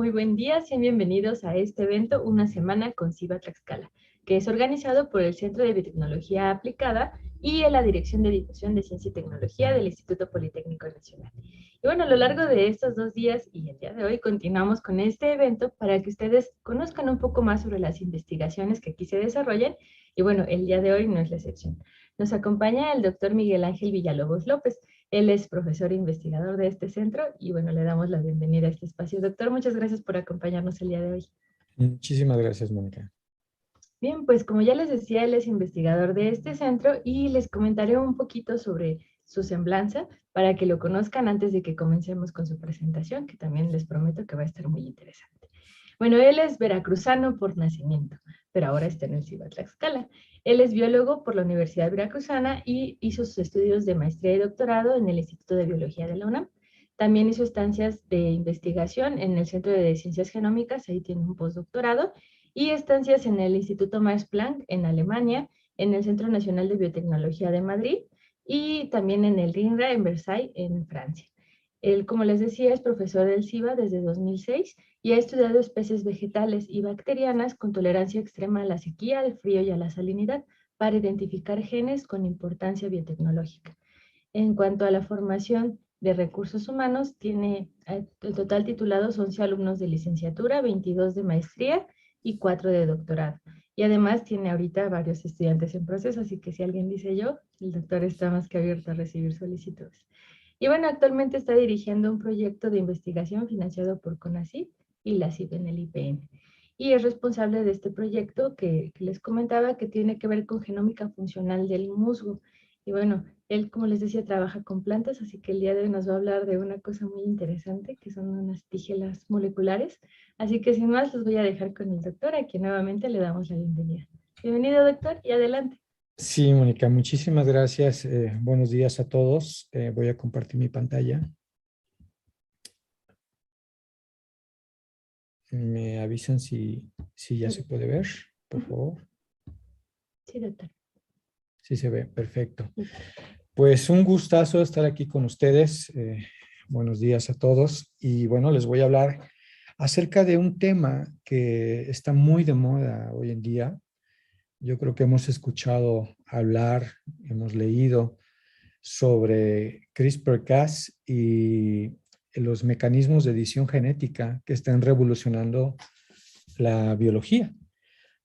muy buen día. Sean bienvenidos a este evento, Una Semana con CIBA Tlaxcala, que es organizado por el Centro de Biotecnología Aplicada y en la Dirección de Difusión de Ciencia y Tecnología del Instituto Politécnico Nacional. Y bueno, a lo largo de estos 2 días y el día de hoy continuamos con este evento para que ustedes conozcan un poco más sobre las investigaciones que aquí se desarrollan. Y bueno, el día de hoy no es la excepción. Nos acompaña el doctor Miguel Ángel Villalobos López. Él es profesor e investigador de este centro y bueno, le damos la bienvenida a este espacio. Doctor, muchas gracias por acompañarnos el día de hoy. Muchísimas gracias, Mónica. Bien, pues como ya les decía, él es investigador de este centro y les comentaré un poquito sobre su semblanza para que lo conozcan antes de que comencemos con su presentación, que también les prometo que va a estar muy interesante. Bueno, él es veracruzano por nacimiento, pero ahora está en el CIBA Tlaxcala. Él es biólogo por la Universidad Veracruzana y hizo sus estudios de maestría y doctorado en el Instituto de Biología de la UNAM. También hizo estancias de investigación en el Centro de Ciencias Genómicas, ahí tiene un postdoctorado, y estancias en el Instituto Max Planck en Alemania, en el Centro Nacional de Biotecnología de Madrid y también en el RINRA en Versailles, en Francia. Él, como les decía, es profesor del CIBA desde 2006 y ha estudiado especies vegetales y bacterianas con tolerancia extrema a la sequía, al frío y a la salinidad para identificar genes con importancia biotecnológica. En cuanto a la formación de recursos humanos, tiene el total titulados 11 alumnos de licenciatura, 22 de maestría y 4 de doctorado. Y además tiene ahorita varios estudiantes en proceso, así que si alguien dice yo, el doctor está más que abierto a recibir solicitudes. Y bueno, actualmente está dirigiendo un proyecto de investigación financiado por CONACYT y la CIP en el IPN. Y es responsable de este proyecto que les comentaba que tiene que ver con genómica funcional del musgo. Y bueno, él, como les decía, trabaja con plantas, así que el día de hoy nos va a hablar de una cosa muy interesante, que son unas tigelas moleculares. Así que sin más, los voy a dejar con el doctor, a quien nuevamente le damos la bienvenida. Bienvenido, doctor, y adelante. Sí, Mónica, muchísimas gracias. Buenos días a todos. Voy a compartir mi pantalla. Me avisan si ya se puede ver, por favor. Sí, doctor. Sí se ve, perfecto. Pues un gustazo estar aquí con ustedes. Buenos días a todos. Y bueno, les voy a hablar acerca de un tema que está muy de moda hoy en día. Yo creo que hemos escuchado hablar, hemos leído sobre CRISPR-Cas y los mecanismos de edición genética que están revolucionando la biología,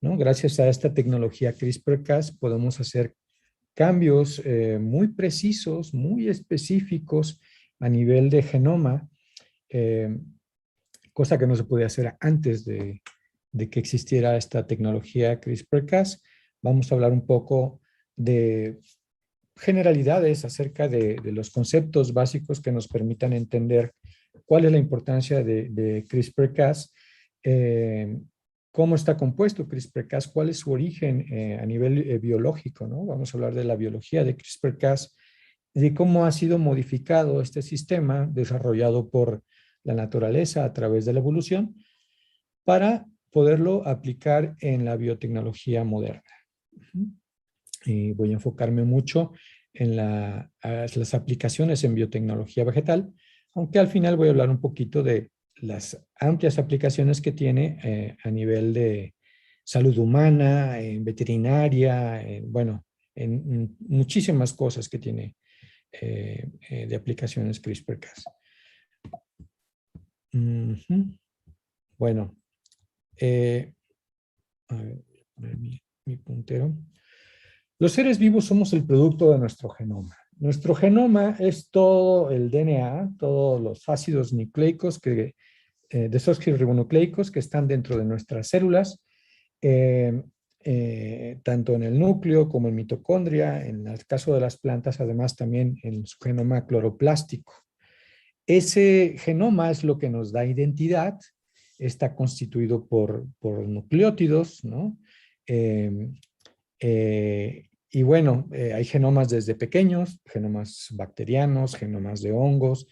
¿no? Gracias a esta tecnología CRISPR-Cas podemos hacer cambios muy precisos, muy específicos a nivel de genoma, eh, cosa que no se podía hacer antes de que existiera esta tecnología CRISPR-Cas. Vamos a hablar un poco de generalidades acerca de los conceptos básicos que nos permitan entender cuál es la importancia de CRISPR-Cas, cómo está compuesto CRISPR-Cas, cuál es su origen a nivel biológico, ¿no? Vamos a hablar de la biología de CRISPR-Cas, de cómo ha sido modificado este sistema desarrollado por la naturaleza a través de la evolución para poderlo aplicar en la biotecnología moderna. Y voy a enfocarme mucho en las aplicaciones en biotecnología vegetal, aunque al final voy a hablar un poquito de las amplias aplicaciones que tiene a nivel de salud humana, en veterinaria, bueno, en muchísimas cosas que tiene de aplicaciones CRISPR-Cas. Bueno, a ver, voy a poner mi puntero. Los seres vivos somos el producto de nuestro genoma. Nuestro genoma es todo el DNA, todos los ácidos nucleicos, desoxirribonucleicos que están dentro de nuestras células, tanto en el núcleo como en mitocondria, en el caso de las plantas, además también en su genoma cloroplástico. Ese genoma es lo que nos da identidad, está constituido por nucleótidos, ¿no? Y bueno, hay genomas desde pequeños, genomas bacterianos, genomas de hongos,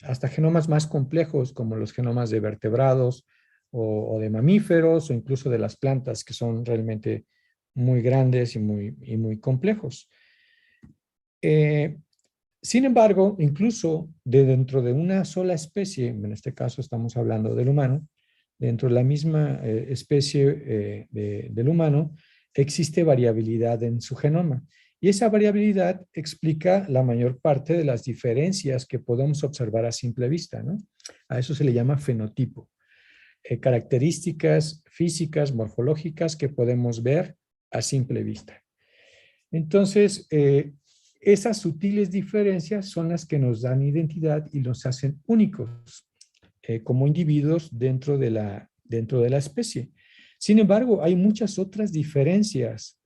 hasta genomas más complejos como los genomas de vertebrados o de mamíferos o incluso de las plantas que son realmente muy grandes y muy complejos. Sin embargo, incluso dentro de una sola especie, en este caso estamos hablando del humano, dentro de la misma especie del humano, existe variabilidad en su genoma. Y esa variabilidad explica la mayor parte de las diferencias que podemos observar a simple vista, ¿no? A eso se le llama fenotipo. Características físicas, morfológicas que podemos ver a simple vista. Entonces, esas sutiles diferencias son las que nos dan identidad y nos hacen únicos como individuos dentro de la especie. Sin embargo, hay muchas otras diferencias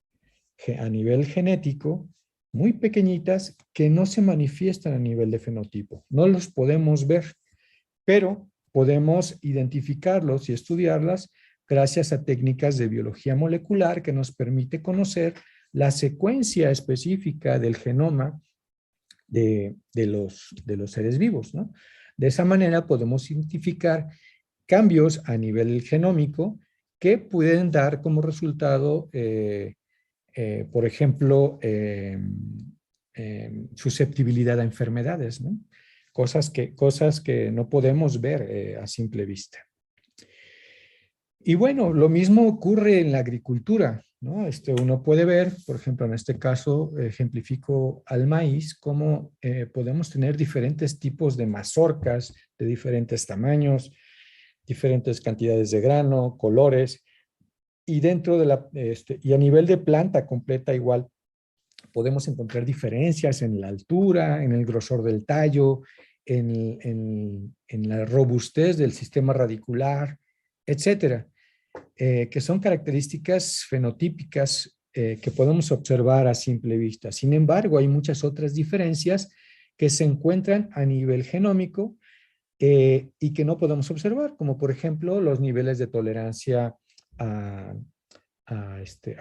a nivel genético muy pequeñitas que no se manifiestan a nivel de fenotipo. No los podemos ver, pero podemos identificarlos y estudiarlas gracias a técnicas de biología molecular que nos permite conocer la secuencia específica del genoma de los seres vivos, ¿no? De esa manera podemos identificar cambios a nivel genómico que pueden dar como resultado, por ejemplo, susceptibilidad a enfermedades, ¿no? Cosas que no podemos ver a simple vista. Y bueno, lo mismo ocurre en la agricultura, ¿no? Uno puede ver, por ejemplo, en este caso, ejemplifico al maíz, cómo podemos tener diferentes tipos de mazorcas de diferentes tamaños, diferentes cantidades de grano, colores, y dentro de y a nivel de planta completa igual, podemos encontrar diferencias en la altura, en el grosor del tallo, en la robustez del sistema radicular, etcétera, que son características fenotípicas que podemos observar a simple vista. Sin embargo, hay muchas otras diferencias que se encuentran a nivel genómico y que no podemos observar, como por ejemplo los niveles de tolerancia a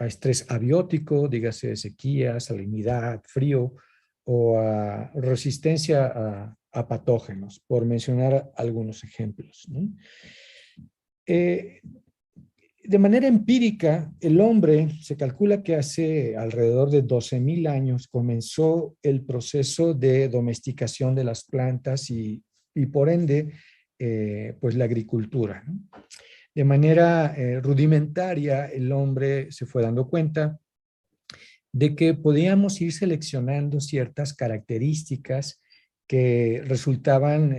estrés abiótico, dígase sequía, salinidad, frío, o a resistencia a patógenos, por mencionar algunos ejemplos, ¿no? De manera empírica, el hombre se calcula que hace alrededor de 12,000 años comenzó el proceso de domesticación de las plantas y por ende, pues la agricultura, ¿no? De manera rudimentaria, el hombre se fue dando cuenta de que podíamos ir seleccionando ciertas características que resultaban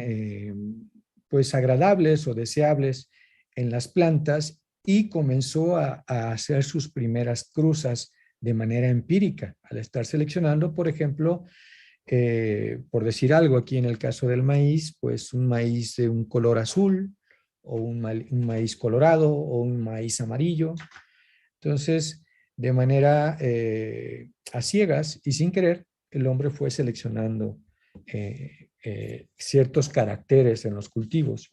pues agradables o deseables en las plantas y comenzó a hacer sus primeras cruzas de manera empírica, al estar seleccionando, por ejemplo, por decir algo, aquí en el caso del maíz, pues un maíz de un color azul, o un maíz colorado, o un maíz amarillo. Entonces, de manera a ciegas y sin querer, el hombre fue seleccionando ciertos caracteres en los cultivos.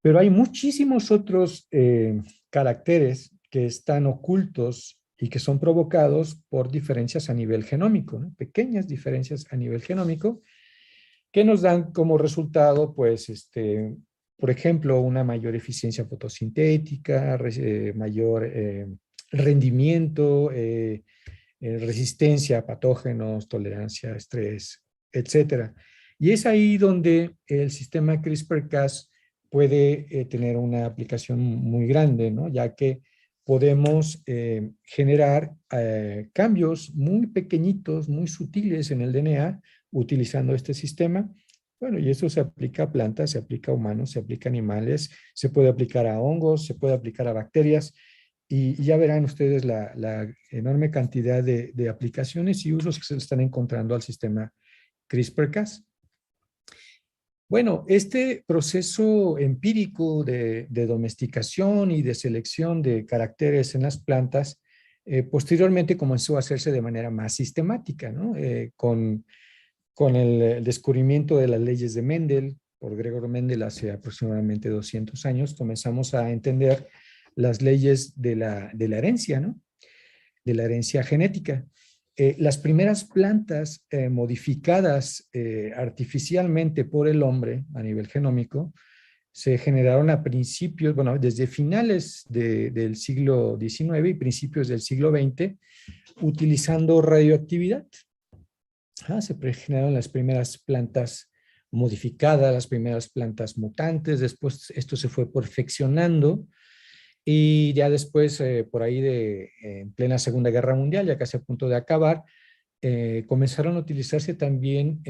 Pero hay muchísimos otros caracteres que están ocultos y que son provocados por diferencias a nivel genómico, ¿no? Pequeñas diferencias a nivel genómico que nos dan como resultado, pues, por ejemplo, una mayor eficiencia fotosintética, mayor rendimiento, resistencia a patógenos, tolerancia a estrés, etcétera. Y es ahí donde el sistema CRISPR-Cas puede tener una aplicación muy grande, ¿no? Ya que podemos generar cambios muy pequeñitos, muy sutiles en el DNA utilizando este sistema. Bueno, y eso se aplica a plantas, se aplica a humanos, se aplica a animales, se puede aplicar a hongos, se puede aplicar a bacterias, y ya verán ustedes la enorme cantidad de aplicaciones y usos que se están encontrando al sistema CRISPR-Cas. Bueno, este proceso empírico de domesticación y de selección de caracteres en las plantas, posteriormente comenzó a hacerse de manera más sistemática, ¿no? Con el descubrimiento de las leyes de Mendel, por Gregor Mendel hace aproximadamente 200 años, comenzamos a entender las leyes de la herencia, ¿no? De la herencia genética. Las primeras plantas modificadas artificialmente por el hombre a nivel genómico se generaron a principios, bueno, desde finales del siglo XIX y principios del siglo XX, utilizando radioactividad. Se generaron las primeras plantas modificadas las primeras plantas mutantes, después esto se fue perfeccionando y ya después, por ahí en plena Segunda Guerra Mundial, ya casi a punto de acabar, comenzaron a utilizarse también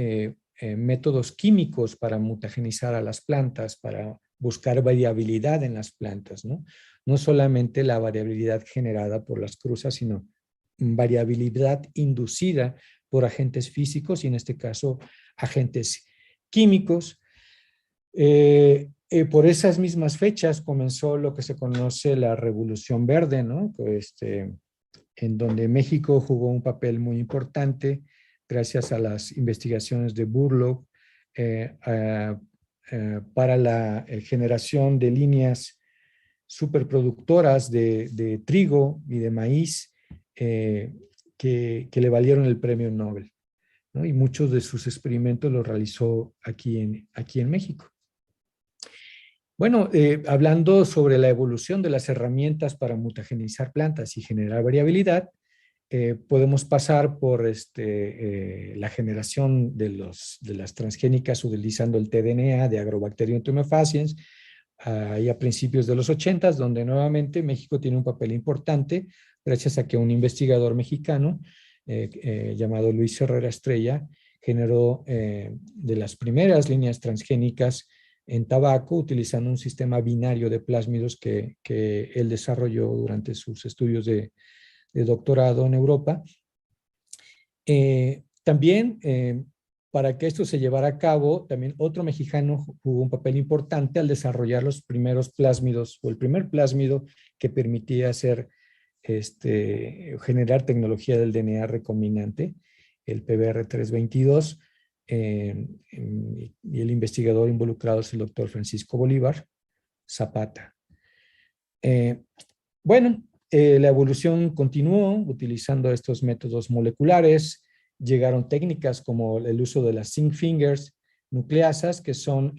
métodos químicos para mutagenizar a las plantas, para buscar variabilidad en las plantas, ¿no? No solamente la variabilidad generada por las cruzas, sino variabilidad inducida por agentes físicos y en este caso agentes químicos. Por esas mismas fechas comenzó lo que se conoce la Revolución Verde, ¿no? En donde México jugó un papel muy importante gracias a las investigaciones de Burlock para la generación de líneas superproductoras de trigo y de maíz que le valieron el premio Nobel, ¿no? Y muchos de sus experimentos los realizó aquí en México. Bueno, hablando sobre la evolución de las herramientas para mutagenizar plantas y generar variabilidad, podemos pasar por la generación de las transgénicas utilizando el tDNA de Agrobacterium tumefaciens, ahí a principios de los 80, donde nuevamente México tiene un papel importante, gracias a que un investigador mexicano llamado Luis Herrera Estrella generó de las primeras líneas transgénicas en tabaco, utilizando un sistema binario de plásmidos que él desarrolló durante sus estudios de doctorado en Europa. También, para que esto se llevara a cabo, también otro mexicano jugó un papel importante al desarrollar los primeros plásmidos, o el primer plásmido que permitía generar tecnología del DNA recombinante, el PBR322, y el investigador involucrado es el doctor Francisco Bolívar Zapata. Bueno, la evolución continuó utilizando estos métodos moleculares. Llegaron técnicas como el uso de las zinc fingers nucleasas, que son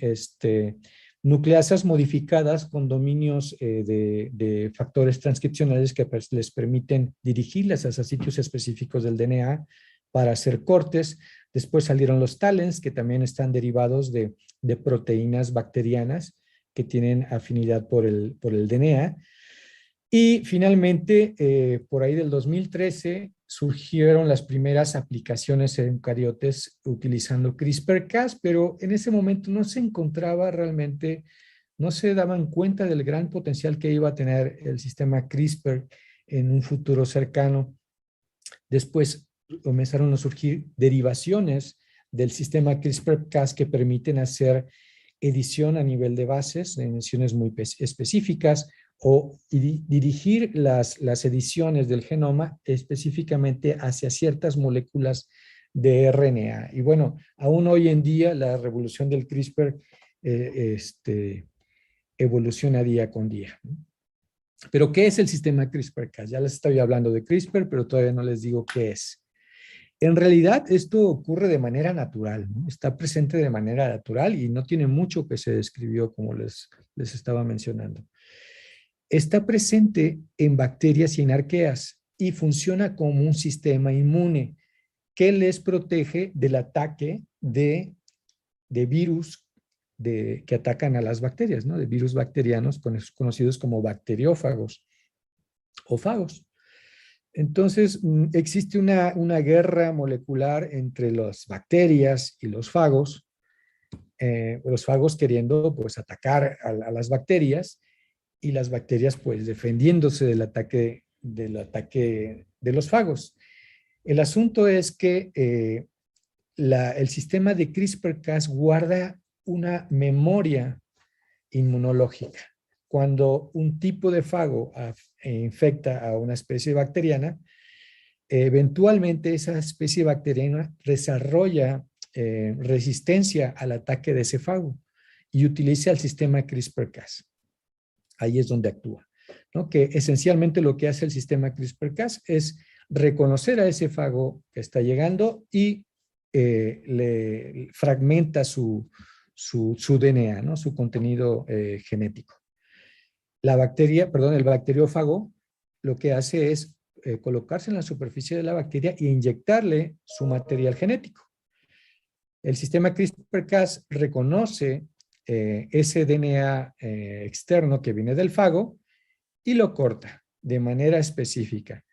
nucleasas modificadas con dominios de factores transcripcionales que les permiten dirigirlas hacia sitios específicos del DNA para hacer cortes. Después salieron los talents, que también están derivados de proteínas bacterianas que tienen afinidad por el DNA. Y finalmente, por ahí del 2013, surgieron las primeras aplicaciones en eucariotes utilizando CRISPR-Cas, pero en ese momento no se encontraba realmente, no se daban cuenta del gran potencial que iba a tener el sistema CRISPR en un futuro cercano. Después comenzaron a surgir derivaciones del sistema CRISPR-Cas que permiten hacer edición a nivel de bases, en ediciones muy específicas, o dirigir las ediciones del genoma específicamente hacia ciertas moléculas de RNA. Y bueno, aún hoy en día la revolución del CRISPR evoluciona día con día. Pero ¿qué es el sistema CRISPR-Cas? Ya les estoy hablando de CRISPR, pero todavía no les digo qué es. En realidad esto ocurre de manera natural, ¿no? Está presente de manera natural y no tiene mucho que se describió, como les estaba mencionando. Está presente en bacterias y en arqueas y funciona como un sistema inmune que les protege del ataque de virus que atacan a las bacterias, ¿no? De virus bacterianos conocidos como bacteriófagos o fagos. Entonces, existe una guerra molecular entre las bacterias y los fagos queriendo pues atacar a las bacterias y las bacterias pues defendiéndose del ataque de los fagos. El asunto es que el sistema de CRISPR-Cas guarda una memoria inmunológica. Cuando un tipo de fago infecta a una especie bacteriana, eventualmente esa especie bacteriana desarrolla resistencia al ataque de ese fago y utiliza el sistema CRISPR-Cas. Ahí es donde actúa, ¿no? Que esencialmente lo que hace el sistema CRISPR-Cas es reconocer a ese fago que está llegando y le fragmenta su DNA, ¿no? Su contenido genético. El bacteriófago lo que hace es colocarse en la superficie de la bacteria e inyectarle su material genético. El sistema CRISPR-Cas reconoce ese DNA externo que viene del fago y lo corta de manera específica,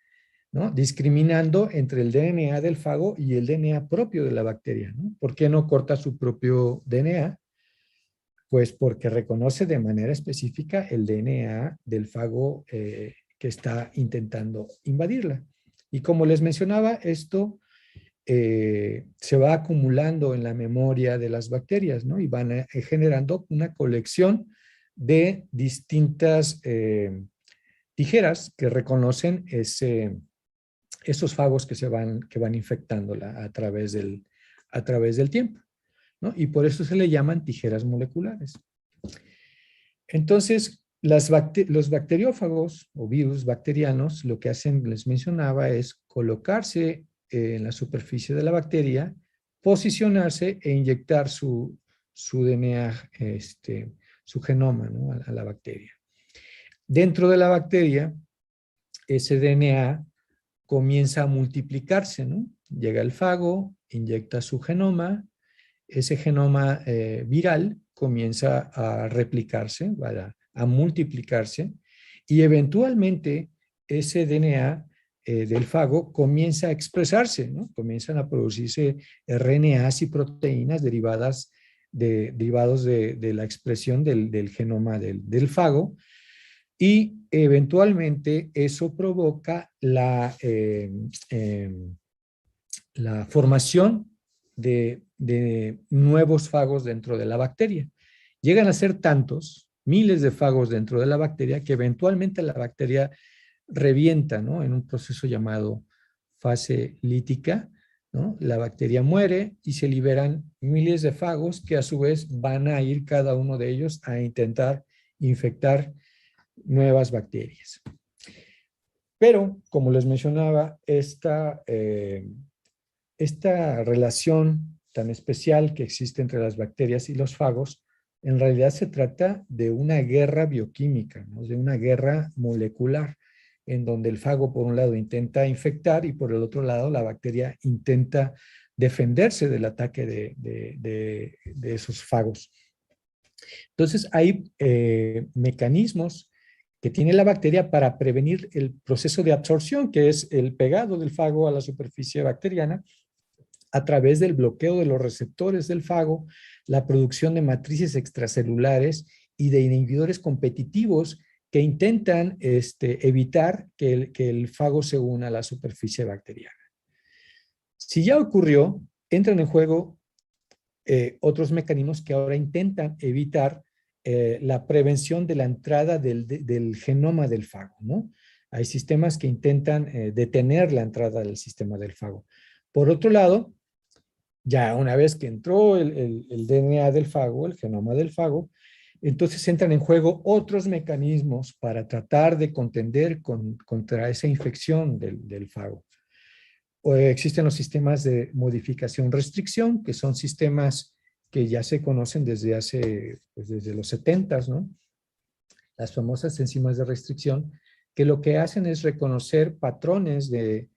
¿no? Discriminando entre el DNA del fago y el DNA propio de la bacteria, ¿no? ¿Por qué no corta su propio DNA? Pues porque reconoce de manera específica el DNA del fago que está intentando invadirla. Y como les mencionaba, esto se va acumulando en la memoria de las bacterias, ¿no? Y van generando una colección de distintas tijeras que reconocen esos fagos que van infectándola a través del tiempo, ¿no? Y por eso se le llaman tijeras moleculares. Entonces, los bacteriófagos o virus bacterianos lo que hacen, les mencionaba, es colocarse en la superficie de la bacteria, posicionarse e inyectar su DNA, su genoma, ¿no? A la bacteria. Dentro de la bacteria, ese DNA comienza a multiplicarse, ¿no? Llega el fago, inyecta su genoma, ese genoma viral comienza a replicarse, a multiplicarse, y eventualmente ese DNA del fago comienza a expresarse, ¿no? Comienzan a producirse RNAs y proteínas derivados de la expresión del genoma del fago, y eventualmente eso provoca la formación de nuevos fagos dentro de la bacteria. Llegan a ser tantos, miles de fagos dentro de la bacteria, que eventualmente la bacteria revienta, ¿no? En un proceso llamado fase lítica, ¿no? La bacteria muere y se liberan miles de fagos que a su vez van a ir cada uno de ellos a intentar infectar nuevas bacterias. Pero, como les mencionaba, esta relación tan especial que existe entre las bacterias y los fagos, en realidad se trata de una guerra bioquímica, ¿no? De una guerra molecular, en donde el fago por un lado intenta infectar y por el otro lado la bacteria intenta defenderse del ataque de esos fagos. Entonces hay mecanismos que tiene la bacteria para prevenir el proceso de absorción, que es el pegado del fago a la superficie bacteriana, a través del bloqueo de los receptores del fago, la producción de matrices extracelulares y de inhibidores competitivos que intentan evitar que el fago se una a la superficie bacteriana. Si ya ocurrió, entran en juego otros mecanismos que ahora intentan evitar la prevención de la entrada del genoma del fago, ¿no? Hay sistemas que intentan detener la entrada del sistema del fago. Por otro lado, ya una vez que entró el DNA del fago, el genoma del fago, entonces entran en juego otros mecanismos para tratar de contender contra esa infección del fago. Existen los sistemas de modificación-restricción, que son sistemas que ya se conocen desde los 70s, ¿no? Las famosas enzimas de restricción, que lo que hacen es reconocer patrones de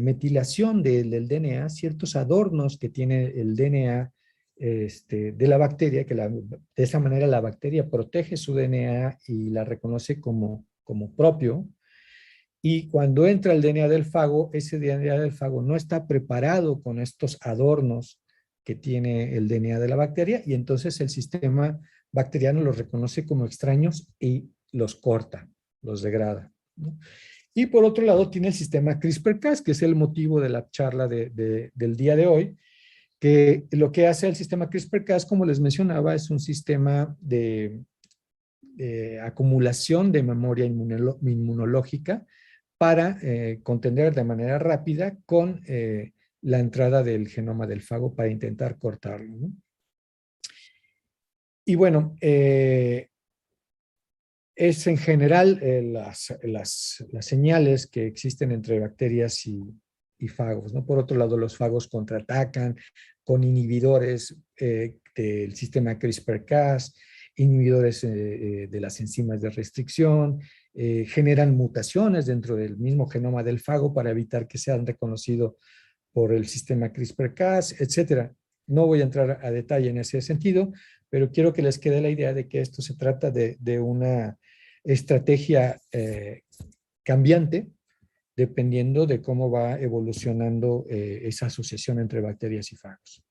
metilación del DNA, ciertos adornos que tiene el DNA de la bacteria, de esa manera la bacteria protege su DNA y la reconoce como propio. Y cuando entra el DNA del fago, ese DNA del fago no está preparado con estos adornos que tiene el DNA de la bacteria, y entonces el sistema bacteriano los reconoce como extraños y los corta, los degrada, ¿no? Y por otro lado tiene el sistema CRISPR-Cas, que es el motivo de la charla del día de hoy, que lo que hace el sistema CRISPR-Cas, como les mencionaba, es un sistema de acumulación de memoria inmunológica para contender de manera rápida con la entrada del genoma del fago para intentar cortarlo, ¿no? Y bueno, es en general las señales que existen entre bacterias y fagos, ¿no? Por otro lado, los fagos contraatacan con inhibidores del sistema CRISPR-Cas, inhibidores de las enzimas de restricción, generan mutaciones dentro del mismo genoma del fago para evitar que sean reconocidos por el sistema CRISPR-Cas, etcétera. No voy a entrar a detalle en ese sentido, pero quiero que les quede la idea de que esto se trata de una estrategia cambiante, dependiendo de cómo va evolucionando esa asociación entre bacterias y fagos.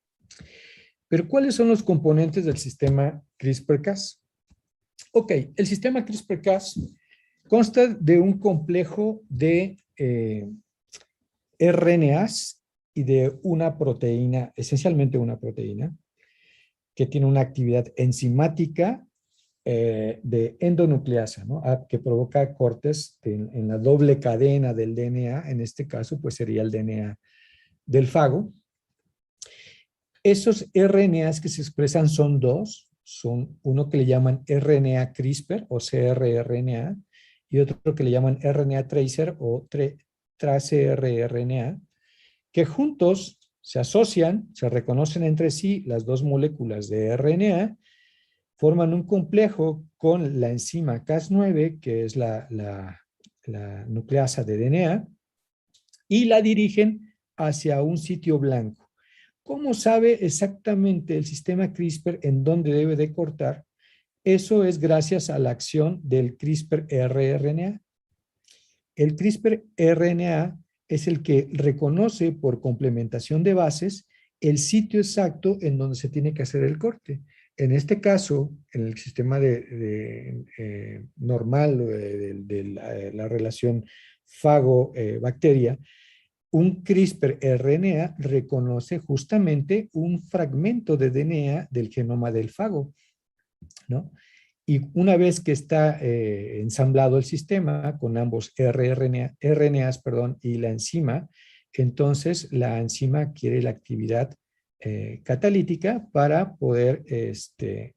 Pero, ¿cuáles son los componentes del sistema CRISPR-Cas? Ok, el sistema CRISPR-Cas consta de un complejo de RNAs y de una proteína, esencialmente una proteína, que tiene una actividad enzimática de endonucleasa, ¿no? Que provoca cortes en la doble cadena del DNA, en este caso pues sería el DNA del fago. Esos RNAs que se expresan son dos, son uno que le llaman RNA CRISPR o cRRNA y otro que le llaman RNA tracer o tracrRNA, que juntos se asocian, se reconocen entre sí las dos moléculas de RNA, forman un complejo con la enzima Cas9, que es la nucleasa de DNA, y la dirigen hacia un sitio blanco. ¿Cómo sabe exactamente el sistema CRISPR en dónde debe de cortar? Eso es gracias a la acción del CRISPR-rRNA. El CRISPR-rRNA es el que reconoce por complementación de bases el sitio exacto en donde se tiene que hacer el corte. En este caso, en el sistema normal de la relación fago-bacteria, un CRISPR-rRNA reconoce justamente un fragmento de DNA del genoma del fago, ¿no? Y una vez que está ensamblado el sistema con ambos RNAs, y la enzima, entonces la enzima adquiere la actividad catalítica para poder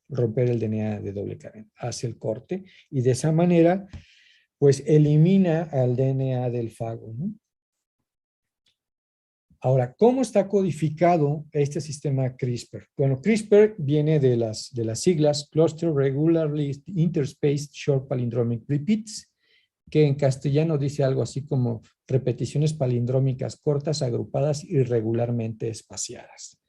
romper el DNA de doble cadena, hace el corte y de esa manera pues elimina al DNA del fago, ¿no? Ahora, ¿cómo está codificado este sistema CRISPR? Bueno, CRISPR viene de las siglas Cluster Regularly Interspaced Short Palindromic Repeats, que en castellano dice algo así como repeticiones palindrómicas cortas, agrupadas y regularmente espaciadas.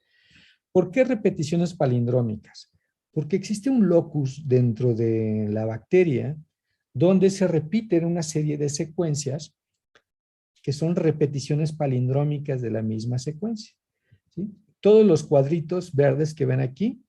¿Por qué repeticiones palindrómicas? Porque existe un locus dentro de la bacteria donde se repiten una serie de secuencias que son repeticiones palindrómicas de la misma secuencia, ¿sí? Todos los cuadritos verdes que ven aquí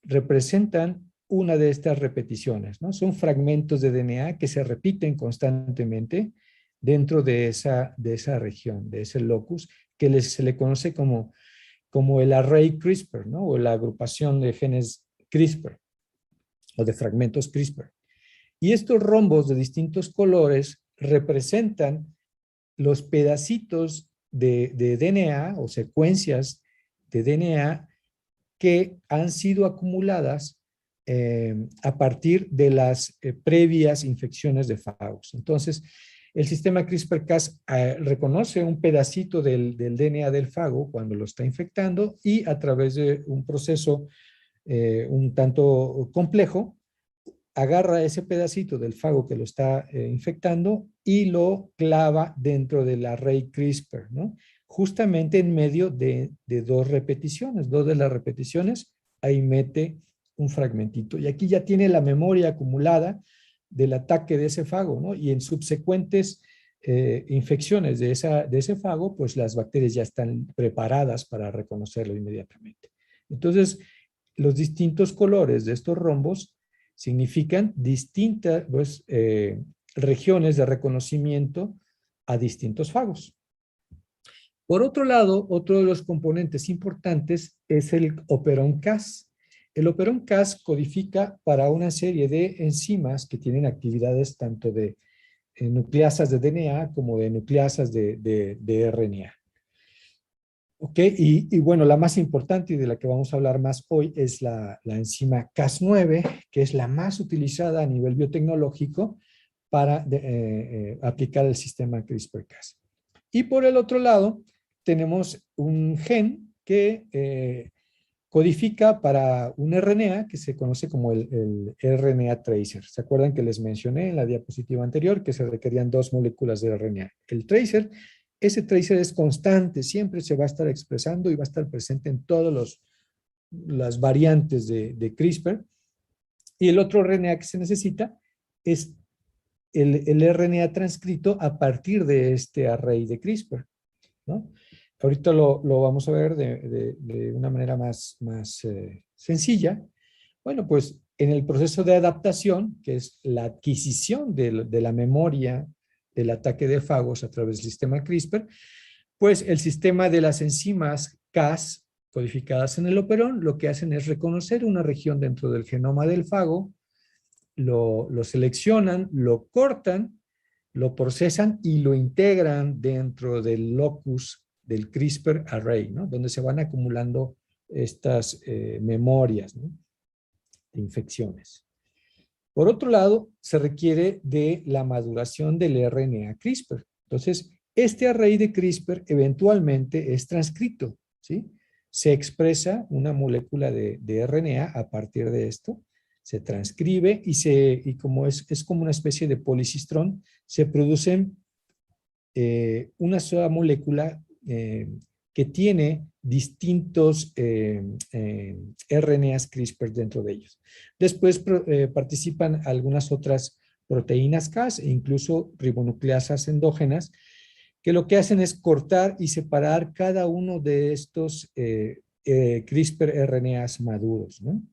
representan una de estas repeticiones, ¿no? Son fragmentos de DNA que se repiten constantemente dentro de esa región, de ese locus, que se le conoce como el array CRISPR, ¿no? O la agrupación de genes CRISPR o de fragmentos CRISPR. Y estos rombos de distintos colores representan los pedacitos de DNA o secuencias de DNA que han sido acumuladas a partir de las previas infecciones de fagos. Entonces, el sistema CRISPR-Cas reconoce un pedacito del DNA del fago cuando lo está infectando y a través de un proceso un tanto complejo, agarra ese pedacito del fago que lo está infectando y lo clava dentro del array CRISPR, ¿no? Justamente en medio de dos repeticiones. Dos de las repeticiones, ahí mete un fragmentito. Y aquí ya tiene la memoria acumulada del ataque de ese fago, ¿no? Y en subsecuentes infecciones de ese fago, pues las bacterias ya están preparadas para reconocerlo inmediatamente. Entonces, los distintos colores de estos rombos significan distintas pues, regiones de reconocimiento a distintos fagos. Por otro lado, otro de los componentes importantes es el operón Cas. El operón Cas codifica para una serie de enzimas que tienen actividades tanto de nucleasas de DNA como de nucleasas de RNA. Ok, y bueno, la más importante y de la que vamos a hablar más hoy es la enzima Cas9, que es la más utilizada a nivel biotecnológico para aplicar el sistema CRISPR-Cas. Y por el otro lado, tenemos un gen que codifica para un RNA que se conoce como el RNA tracer. ¿Se acuerdan que les mencioné en la diapositiva anterior que se requerían dos moléculas de RNA? El tracer, ese tracer es constante, siempre se va a estar expresando y va a estar presente en todos las variantes de CRISPR. Y el otro RNA que se necesita es el RNA transcrito a partir de este array de CRISPR, ¿no? Ahorita lo vamos a ver de una manera más sencilla. Bueno, pues en el proceso de adaptación, que es la adquisición de la memoria del ataque de fagos a través del sistema CRISPR, pues el sistema de las enzimas Cas codificadas en el operón lo que hacen es reconocer una región dentro del genoma del fago, lo seleccionan, lo cortan, lo procesan y lo integran dentro del locus del CRISPR array, ¿no? Donde se van acumulando estas memorias, ¿no? De infecciones. Por otro lado, se requiere de la maduración del RNA CRISPR. Entonces, este array de CRISPR eventualmente es transcrito, ¿sí? Se expresa una molécula de RNA a partir de esto, se transcribe y como es como una especie de policistrón, se producen una sola molécula que tiene distintos RNAs CRISPR dentro de ellos. Después participan algunas otras proteínas Cas e incluso ribonucleasas endógenas que lo que hacen es cortar y separar cada uno de estos CRISPR RNAs maduros, ¿no?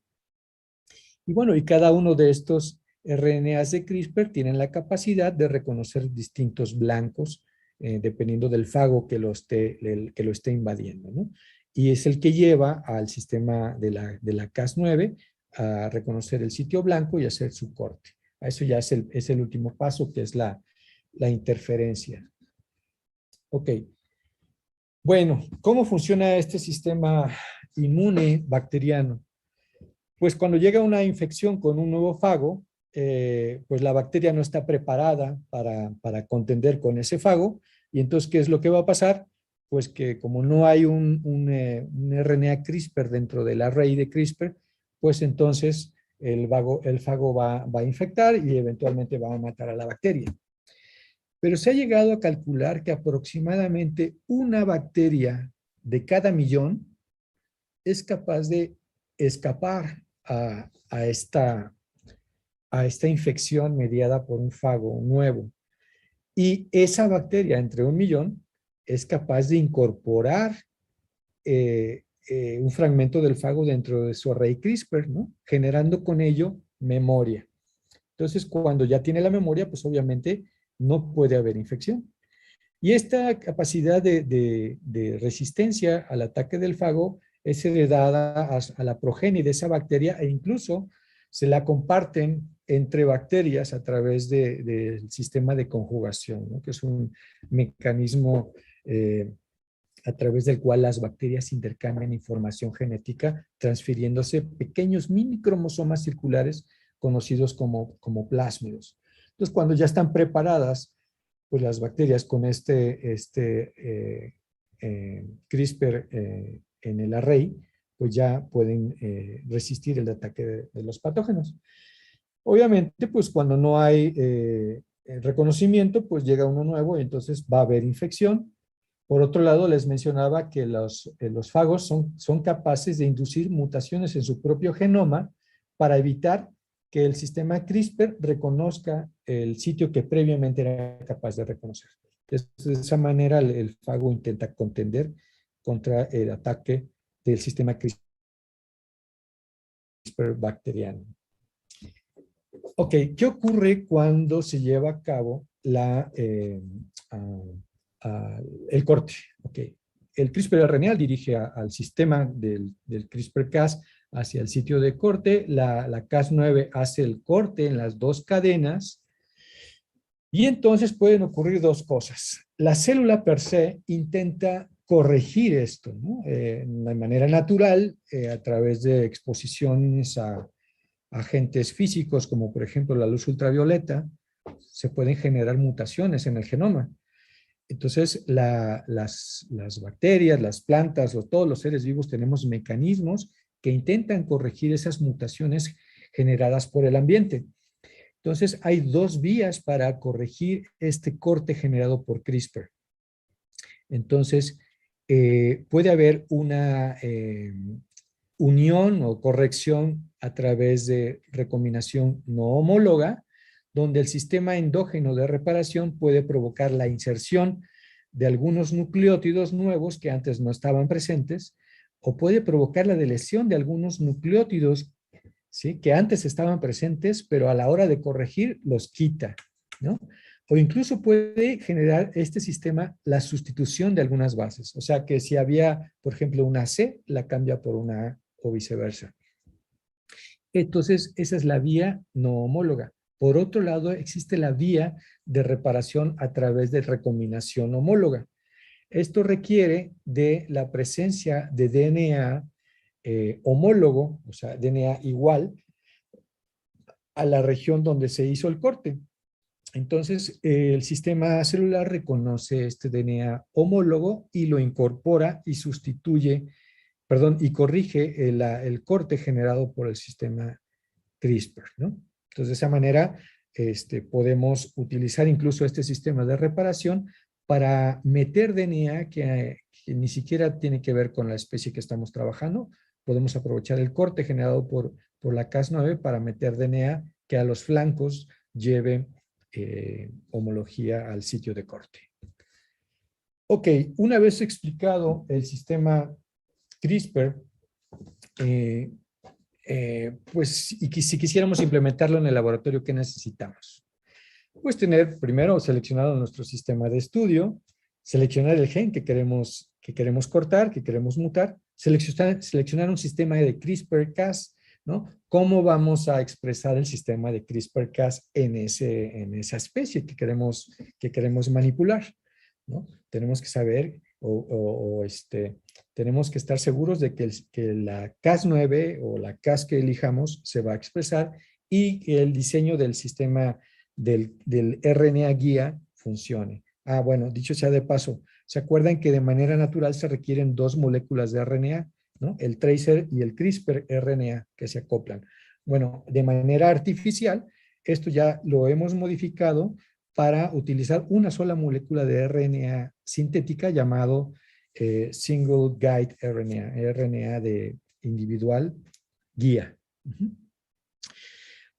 Y bueno, y cada uno de estos RNAs de CRISPR tienen la capacidad de reconocer distintos blancos dependiendo del fago que lo esté invadiendo, ¿no? Y es el que lleva al sistema de la Cas9 a reconocer el sitio blanco y hacer su corte. Eso ya es el último paso, que es la interferencia. Ok. Bueno, ¿cómo funciona este sistema inmune bacteriano? Pues cuando llega una infección con un nuevo fago, pues la bacteria no está preparada para contender con ese fago. Y entonces, ¿qué es lo que va a pasar? Pues que como no hay un RNA CRISPR dentro del array de CRISPR, pues entonces el fago va a infectar y eventualmente va a matar a la bacteria. Pero se ha llegado a calcular que aproximadamente una bacteria de cada millón es capaz de escapar a esta infección mediada por un fago nuevo. Y esa bacteria, entre 1.000.000, es capaz de incorporar un fragmento del fago dentro de su array CRISPR, ¿no? Generando con ello memoria. Entonces, cuando ya tiene la memoria, pues obviamente no puede haber infección. Y esta capacidad de resistencia al ataque del fago es heredada a la progenie de esa bacteria e incluso se la comparten entre bacterias a través del sistema de conjugación, ¿no? Que es un mecanismo a través del cual las bacterias intercambian información genética transfiriéndose pequeños mini cromosomas circulares conocidos como plásmidos. Entonces, cuando ya están preparadas, pues las bacterias con CRISPR en el array, pues ya pueden resistir el ataque de los patógenos. Obviamente, pues cuando no hay reconocimiento, pues llega uno nuevo y entonces va a haber infección. Por otro lado, les mencionaba que los fagos son capaces de inducir mutaciones en su propio genoma para evitar que el sistema CRISPR reconozca el sitio que previamente era capaz de reconocer. Entonces, de esa manera, el fago intenta contender contra el ataque del sistema CRISPR bacteriano. Ok, ¿qué ocurre cuando se lleva a cabo el corte? Okay. El CRISPR-RNA dirige al sistema del CRISPR-Cas hacia el sitio de corte. La Cas9 hace el corte en las dos cadenas. Y entonces pueden ocurrir dos cosas. La célula per se intenta corregir esto, ¿no? De manera natural, a través de exposiciones a agentes físicos, como por ejemplo la luz ultravioleta, se pueden generar mutaciones en el genoma. Entonces, las bacterias, las plantas o todos los seres vivos tenemos mecanismos que intentan corregir esas mutaciones generadas por el ambiente. Entonces, hay dos vías para corregir este corte generado por CRISPR. Entonces, puede haber unión o corrección a través de recombinación no homóloga, donde el sistema endógeno de reparación puede provocar la inserción de algunos nucleótidos nuevos que antes no estaban presentes, o puede provocar la deleción de algunos nucleótidos, ¿sí?, que antes estaban presentes, pero a la hora de corregir los quita, ¿no? O incluso puede generar este sistema la sustitución de algunas bases. O sea que si había, por ejemplo, una C, la cambia por una A o viceversa. Entonces, esa es la vía no homóloga. Por otro lado, existe la vía de reparación a través de recombinación homóloga. Esto requiere de la presencia de DNA homólogo, o sea, DNA igual a la región donde se hizo el corte. Entonces, el sistema celular reconoce este DNA homólogo y lo incorpora y sustituye, perdón, y corrige el corte generado por el sistema CRISPR, ¿no? Entonces, de esa manera, podemos utilizar incluso este sistema de reparación para meter DNA que ni siquiera tiene que ver con la especie que estamos trabajando. Podemos aprovechar el corte generado por la Cas9 para meter DNA que a los flancos lleve homología al sitio de corte. Ok, una vez explicado el sistema CRISPR, pues, y si quisiéramos implementarlo en el laboratorio, ¿qué necesitamos? Pues tener primero seleccionado nuestro sistema de estudio, seleccionar el gen que queremos cortar, que queremos mutar, seleccionar un sistema de CRISPR-Cas, ¿no? ¿Cómo vamos a expresar el sistema de CRISPR-Cas en esa especie que queremos manipular, ¿no? Tenemos que saber tenemos que estar seguros de que la Cas9 o la Cas que elijamos se va a expresar y que el diseño del sistema del RNA guía funcione. Ah, bueno, dicho sea de paso, ¿se acuerdan que de manera natural se requieren dos moléculas de RNA, ¿no? El tracer y el CRISPR-RNA que se acoplan. Bueno, de manera artificial, esto ya lo hemos modificado para utilizar una sola molécula de RNA sintética llamado Single Guide RNA, RNA de individual guía.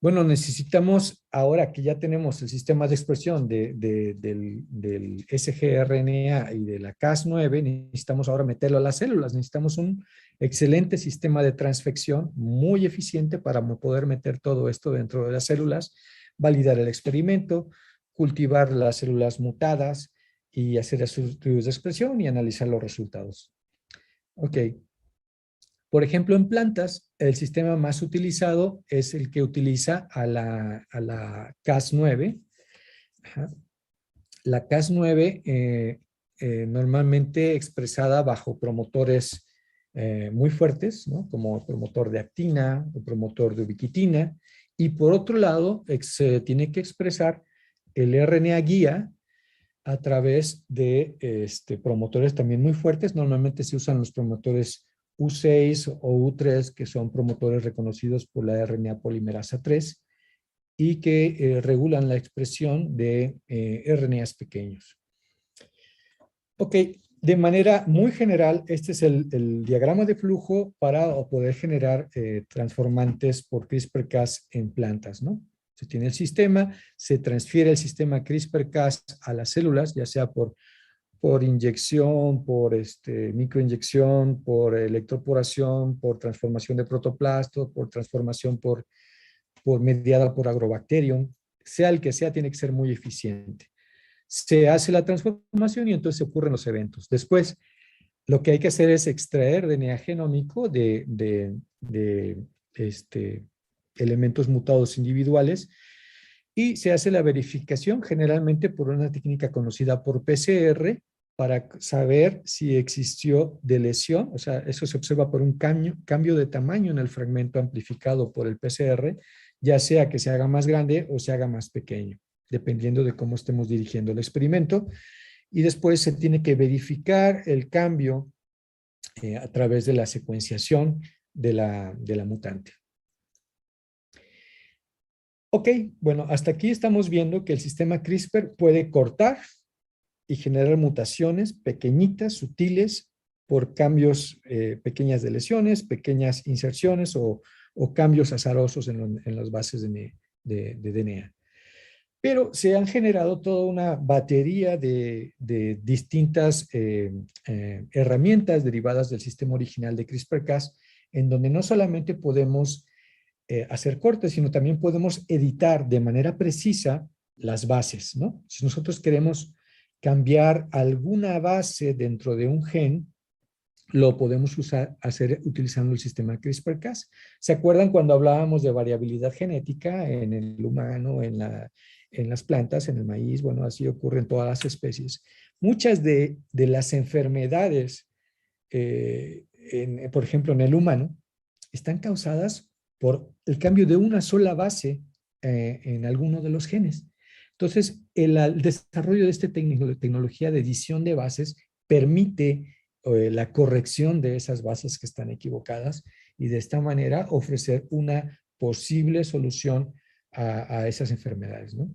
Bueno, necesitamos, ahora que ya tenemos el sistema de expresión del sgRNA y de la Cas9, necesitamos ahora meterlo a las células. Necesitamos un excelente sistema de transfección muy eficiente para poder meter todo esto dentro de las células, validar el experimento, cultivar las células mutadas y hacer estudios de expresión y analizar los resultados. Ok. Por ejemplo, en plantas, el sistema más utilizado es el que utiliza a la Cas9. Ajá. La Cas9 normalmente expresada bajo promotores muy fuertes, ¿no? Como el promotor de actina o promotor de ubiquitina. Y por otro lado, se tiene que expresar el RNA guía a través de promotores también muy fuertes. Normalmente se usan los promotores U6 o U3, que son promotores reconocidos por la RNA polimerasa 3 y que regulan la expresión de RNAs pequeños. Ok, de manera muy general, este es el diagrama de flujo para poder generar transformantes por CRISPR-Cas en plantas, ¿no? Se tiene el sistema, se transfiere el sistema CRISPR-Cas a las células, ya sea por inyección, por microinyección, por electroporación, por transformación de protoplasto, por transformación mediada por agrobacterium, sea el que sea, tiene que ser muy eficiente. Se hace la transformación y entonces ocurren los eventos. Después, lo que hay que hacer es extraer DNA genómico de elementos mutados individuales y se hace la verificación generalmente por una técnica conocida por PCR para saber si existió deleción, o sea, eso se observa por un cambio de tamaño en el fragmento amplificado por el PCR, ya sea que se haga más grande o se haga más pequeño, dependiendo de cómo estemos dirigiendo el experimento. Y después se tiene que verificar el cambio a través de la secuenciación de la mutante. Ok, bueno, hasta aquí estamos viendo que el sistema CRISPR puede cortar y generar mutaciones pequeñitas, sutiles, por cambios, pequeñas de lesiones, pequeñas inserciones o cambios azarosos en las bases de DNA. Pero se han generado toda una batería de distintas herramientas derivadas del sistema original de CRISPR-Cas, en donde no solamente podemos hacer cortes, sino también podemos editar de manera precisa las bases, ¿no? Si nosotros queremos cambiar alguna base dentro de un gen, lo podemos hacer utilizando el sistema CRISPR-Cas. ¿Se acuerdan cuando hablábamos de variabilidad genética en el humano, en las plantas, en el maíz? Bueno, así ocurre en todas las especies. Muchas de las enfermedades, por ejemplo, en el humano, están causadas por el cambio de una sola base en alguno de los genes. Entonces, el desarrollo de esta tecnología de edición de bases permite la corrección de esas bases que están equivocadas y de esta manera ofrecer una posible solución a esas enfermedades, ¿no?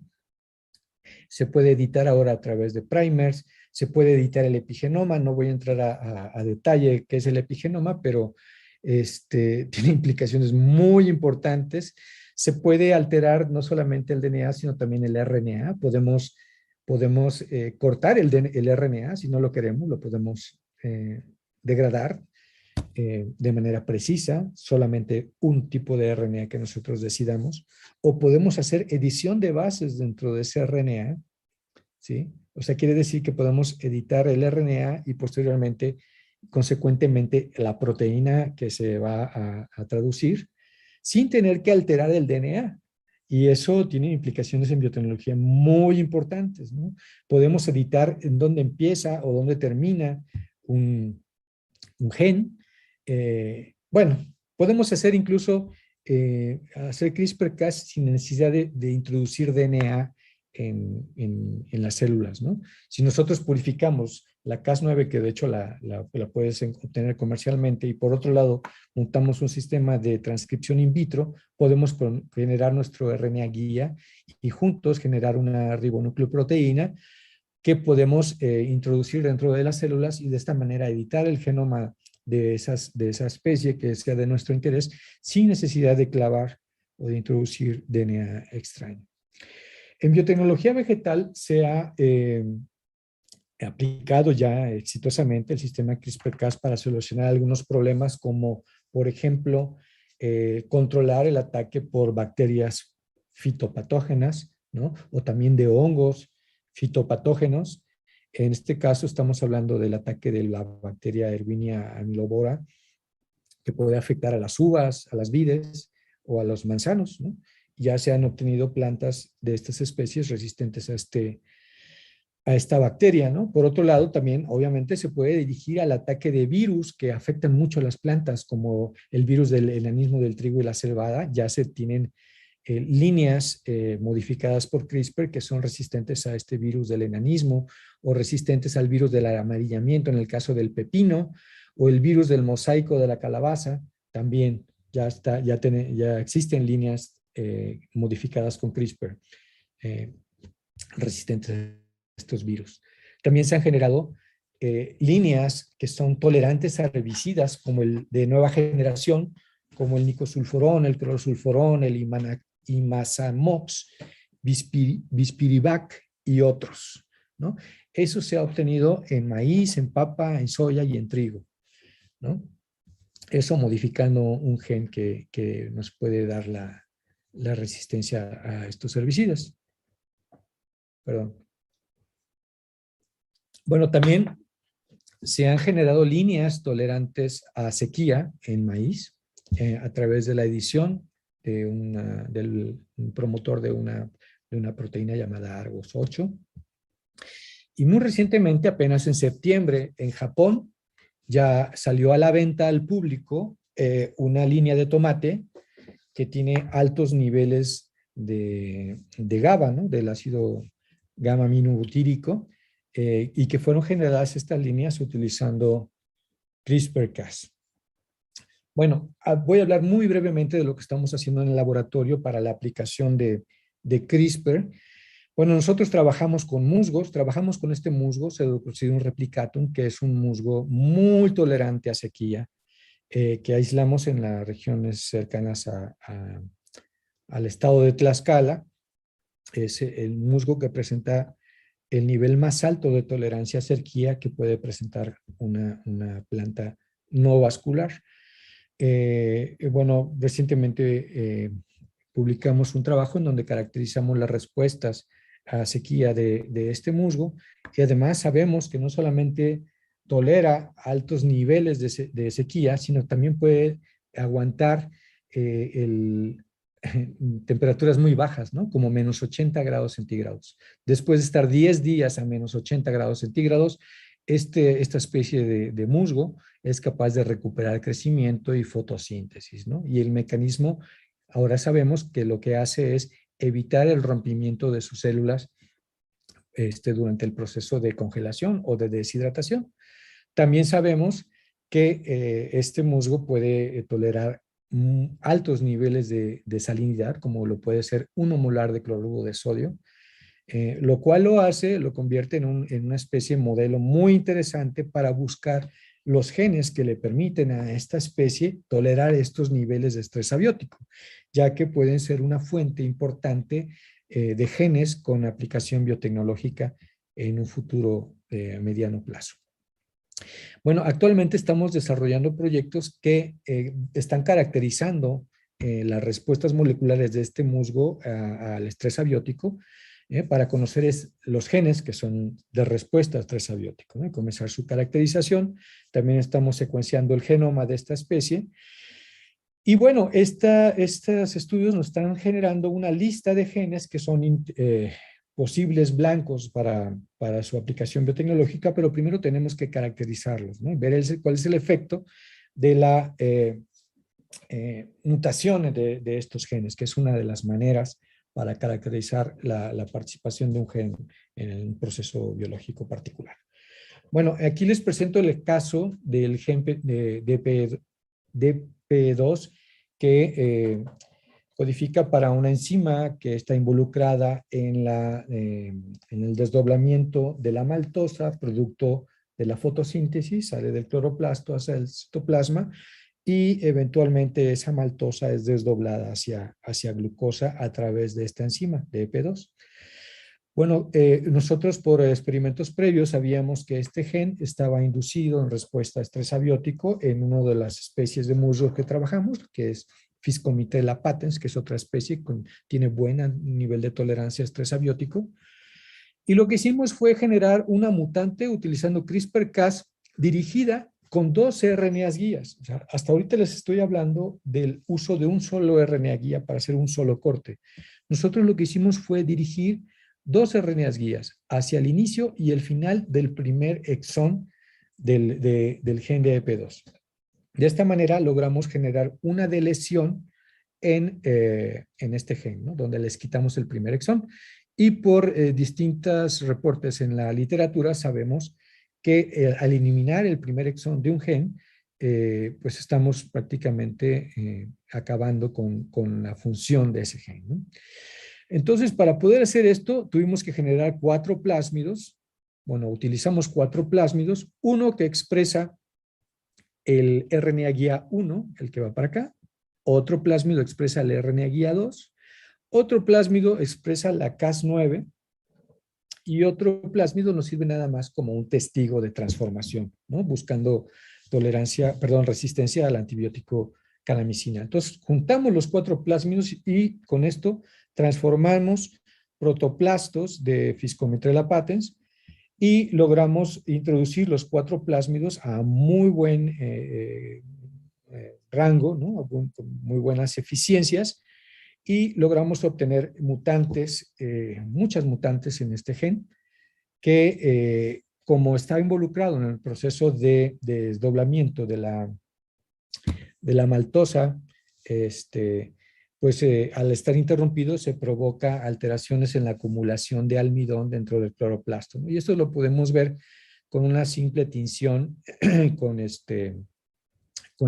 Se puede editar ahora a través de primers, se puede editar el epigenoma, no voy a entrar a detalle qué es el epigenoma, pero tiene implicaciones muy importantes. Se puede alterar no solamente el DNA, sino también el RNA. Podemos cortar el RNA si no lo queremos, lo podemos degradar de manera precisa, solamente un tipo de RNA que nosotros decidamos, o podemos hacer edición de bases dentro de ese RNA, ¿sí? O sea, quiere decir que podemos editar el RNA y posteriormente, consecuentemente, la proteína que se va a traducir sin tener que alterar el DNA. Y eso tiene implicaciones en biotecnología muy importantes, ¿no? Podemos editar en dónde empieza o dónde termina un gen. Bueno, podemos hacer incluso hacer CRISPR-Cas sin necesidad de introducir DNA en las células, ¿no? Si nosotros purificamos la Cas9, que de hecho la puedes obtener comercialmente, y por otro lado montamos un sistema de transcripción in vitro, podemos generar nuestro RNA guía y juntos generar una ribonucleoproteína que podemos introducir dentro de las células y de esta manera editar el genoma de esa especie que sea de nuestro interés sin necesidad de clavar o de introducir DNA extraño. En biotecnología vegetal se ha aplicado ya exitosamente el sistema CRISPR-Cas para solucionar algunos problemas como, por ejemplo, controlar el ataque por bacterias fitopatógenas, ¿no? O también de hongos fitopatógenos. En este caso estamos hablando del ataque de la bacteria Erwinia amylobora, que puede afectar a las uvas, a las vides o a los manzanos, ¿no? Ya se han obtenido plantas de estas especies resistentes a esta bacteria, ¿no? Por otro lado, también obviamente se puede dirigir al ataque de virus que afectan mucho a las plantas, como el virus del enanismo del trigo y la cebada. Ya se tienen líneas modificadas por CRISPR que son resistentes a este virus del enanismo o resistentes al virus del amarillamiento en el caso del pepino, o el virus del mosaico de la calabaza. También ya existen líneas modificadas con CRISPR resistentes a estos virus. También se han generado líneas que son tolerantes a herbicidas como el de nueva generación, como el nicosulforón, el clorosulforón, el imazamox, bispirivac y otros, ¿no? Eso se ha obtenido en maíz, en papa, en soya y en trigo, ¿no? Eso modificando un gen que nos puede dar la resistencia a estos herbicidas. Perdón. Bueno, también se han generado líneas tolerantes a sequía en maíz a través de la edición del promotor de una proteína llamada Argos8. Y muy recientemente, apenas en septiembre, en Japón, ya salió a la venta al público una línea de tomate que tiene altos niveles de GABA, ¿no? Del ácido gamma-aminobutírico, y que fueron generadas estas líneas utilizando CRISPR-Cas. Bueno, voy a hablar muy brevemente de lo que estamos haciendo en el laboratorio para la aplicación de CRISPR. Bueno, nosotros trabajamos con musgos, trabajamos con este musgo, Pseudoclostridium replicatum, que es un musgo muy tolerante a sequía, que aislamos en las regiones cercanas al estado de Tlaxcala. Es el musgo que presenta el nivel más alto de tolerancia a sequía que puede presentar una planta no vascular. Bueno, recientemente publicamos un trabajo en donde caracterizamos las respuestas a sequía de este musgo, y además sabemos que no solamente tolera altos niveles de sequía, sino también puede aguantar temperaturas muy bajas, ¿no? Como menos 80 grados centígrados. Después de estar 10 días a menos 80 grados centígrados, esta especie de musgo es capaz de recuperar crecimiento y fotosíntesis, ¿no? Y el mecanismo, ahora sabemos que lo que hace es evitar el rompimiento de sus células durante el proceso de congelación o de deshidratación. También sabemos que este musgo puede tolerar altos niveles de salinidad, como lo puede ser 1 molar de cloruro de sodio, lo cual lo convierte en una especie modelo muy interesante para buscar los genes que le permiten a esta especie tolerar estos niveles de estrés abiótico, ya que pueden ser una fuente importante de genes con aplicación biotecnológica en un futuro a mediano plazo. Bueno, actualmente estamos desarrollando proyectos que están caracterizando las respuestas moleculares de este musgo al estrés abiótico, para conocer los genes que son de respuesta al estrés abiótico, ¿no? Comenzar su caracterización. También estamos secuenciando el genoma de esta especie. Y bueno, estos estudios nos están generando una lista de genes que son posibles blancos para su aplicación biotecnológica, pero primero tenemos que caracterizarlos, ¿no? Ver cuál es el efecto de la mutación de estos genes, que es una de las maneras para caracterizar la participación de un gen en un proceso biológico particular. Bueno, aquí les presento el caso del gen de DP2 que codifica para una enzima que está involucrada en el desdoblamiento de la maltosa, producto de la fotosíntesis, sale del cloroplasto hacia el citoplasma, y eventualmente esa maltosa es desdoblada hacia glucosa a través de esta enzima, DP2. Bueno, nosotros por experimentos previos sabíamos que este gen estaba inducido en respuesta a estrés abiótico en una de las especies de musgo que trabajamos, que es Fiscomitella patens, que es otra especie que tiene buen nivel de tolerancia a estrés abiótico. Y lo que hicimos fue generar una mutante utilizando CRISPR-Cas dirigida con 2 RNAs guías. O sea, hasta ahorita les estoy hablando del uso de un solo RNA guía para hacer un solo corte. Nosotros lo que hicimos fue dirigir 2 RNAs guías hacia el inicio y el final del primer exón del gen de EP2. De esta manera logramos generar una deleción en este gen, ¿no? Donde les quitamos el primer exón. Y por distintos reportes en la literatura sabemos que al eliminar el primer exón de un gen, pues estamos prácticamente acabando con la función de ese gen, ¿no? Entonces, para poder hacer esto, tuvimos que generar 4 plásmidos. Bueno, utilizamos 4 plásmidos, uno que expresa el RNA guía 1, el que va para acá, otro plásmido expresa el RNA guía 2, otro plásmido expresa la Cas9 y otro plásmido nos sirve nada más como un testigo de transformación, ¿no? Buscando resistencia al antibiótico kanamicina. Entonces, juntamos los 4 plásmidos y con esto transformamos protoplastos de Fiscomitella patens y logramos introducir los 4 plásmidos a muy buen rango, ¿no? Con muy buenas eficiencias, y logramos obtener mutantes, muchas mutantes en este gen, que como está involucrado en el proceso de desdoblamiento de la maltosa, pues al estar interrumpido se provoca alteraciones en la acumulación de almidón dentro del cloroplasto, ¿no? Y esto lo podemos ver con una simple tinción con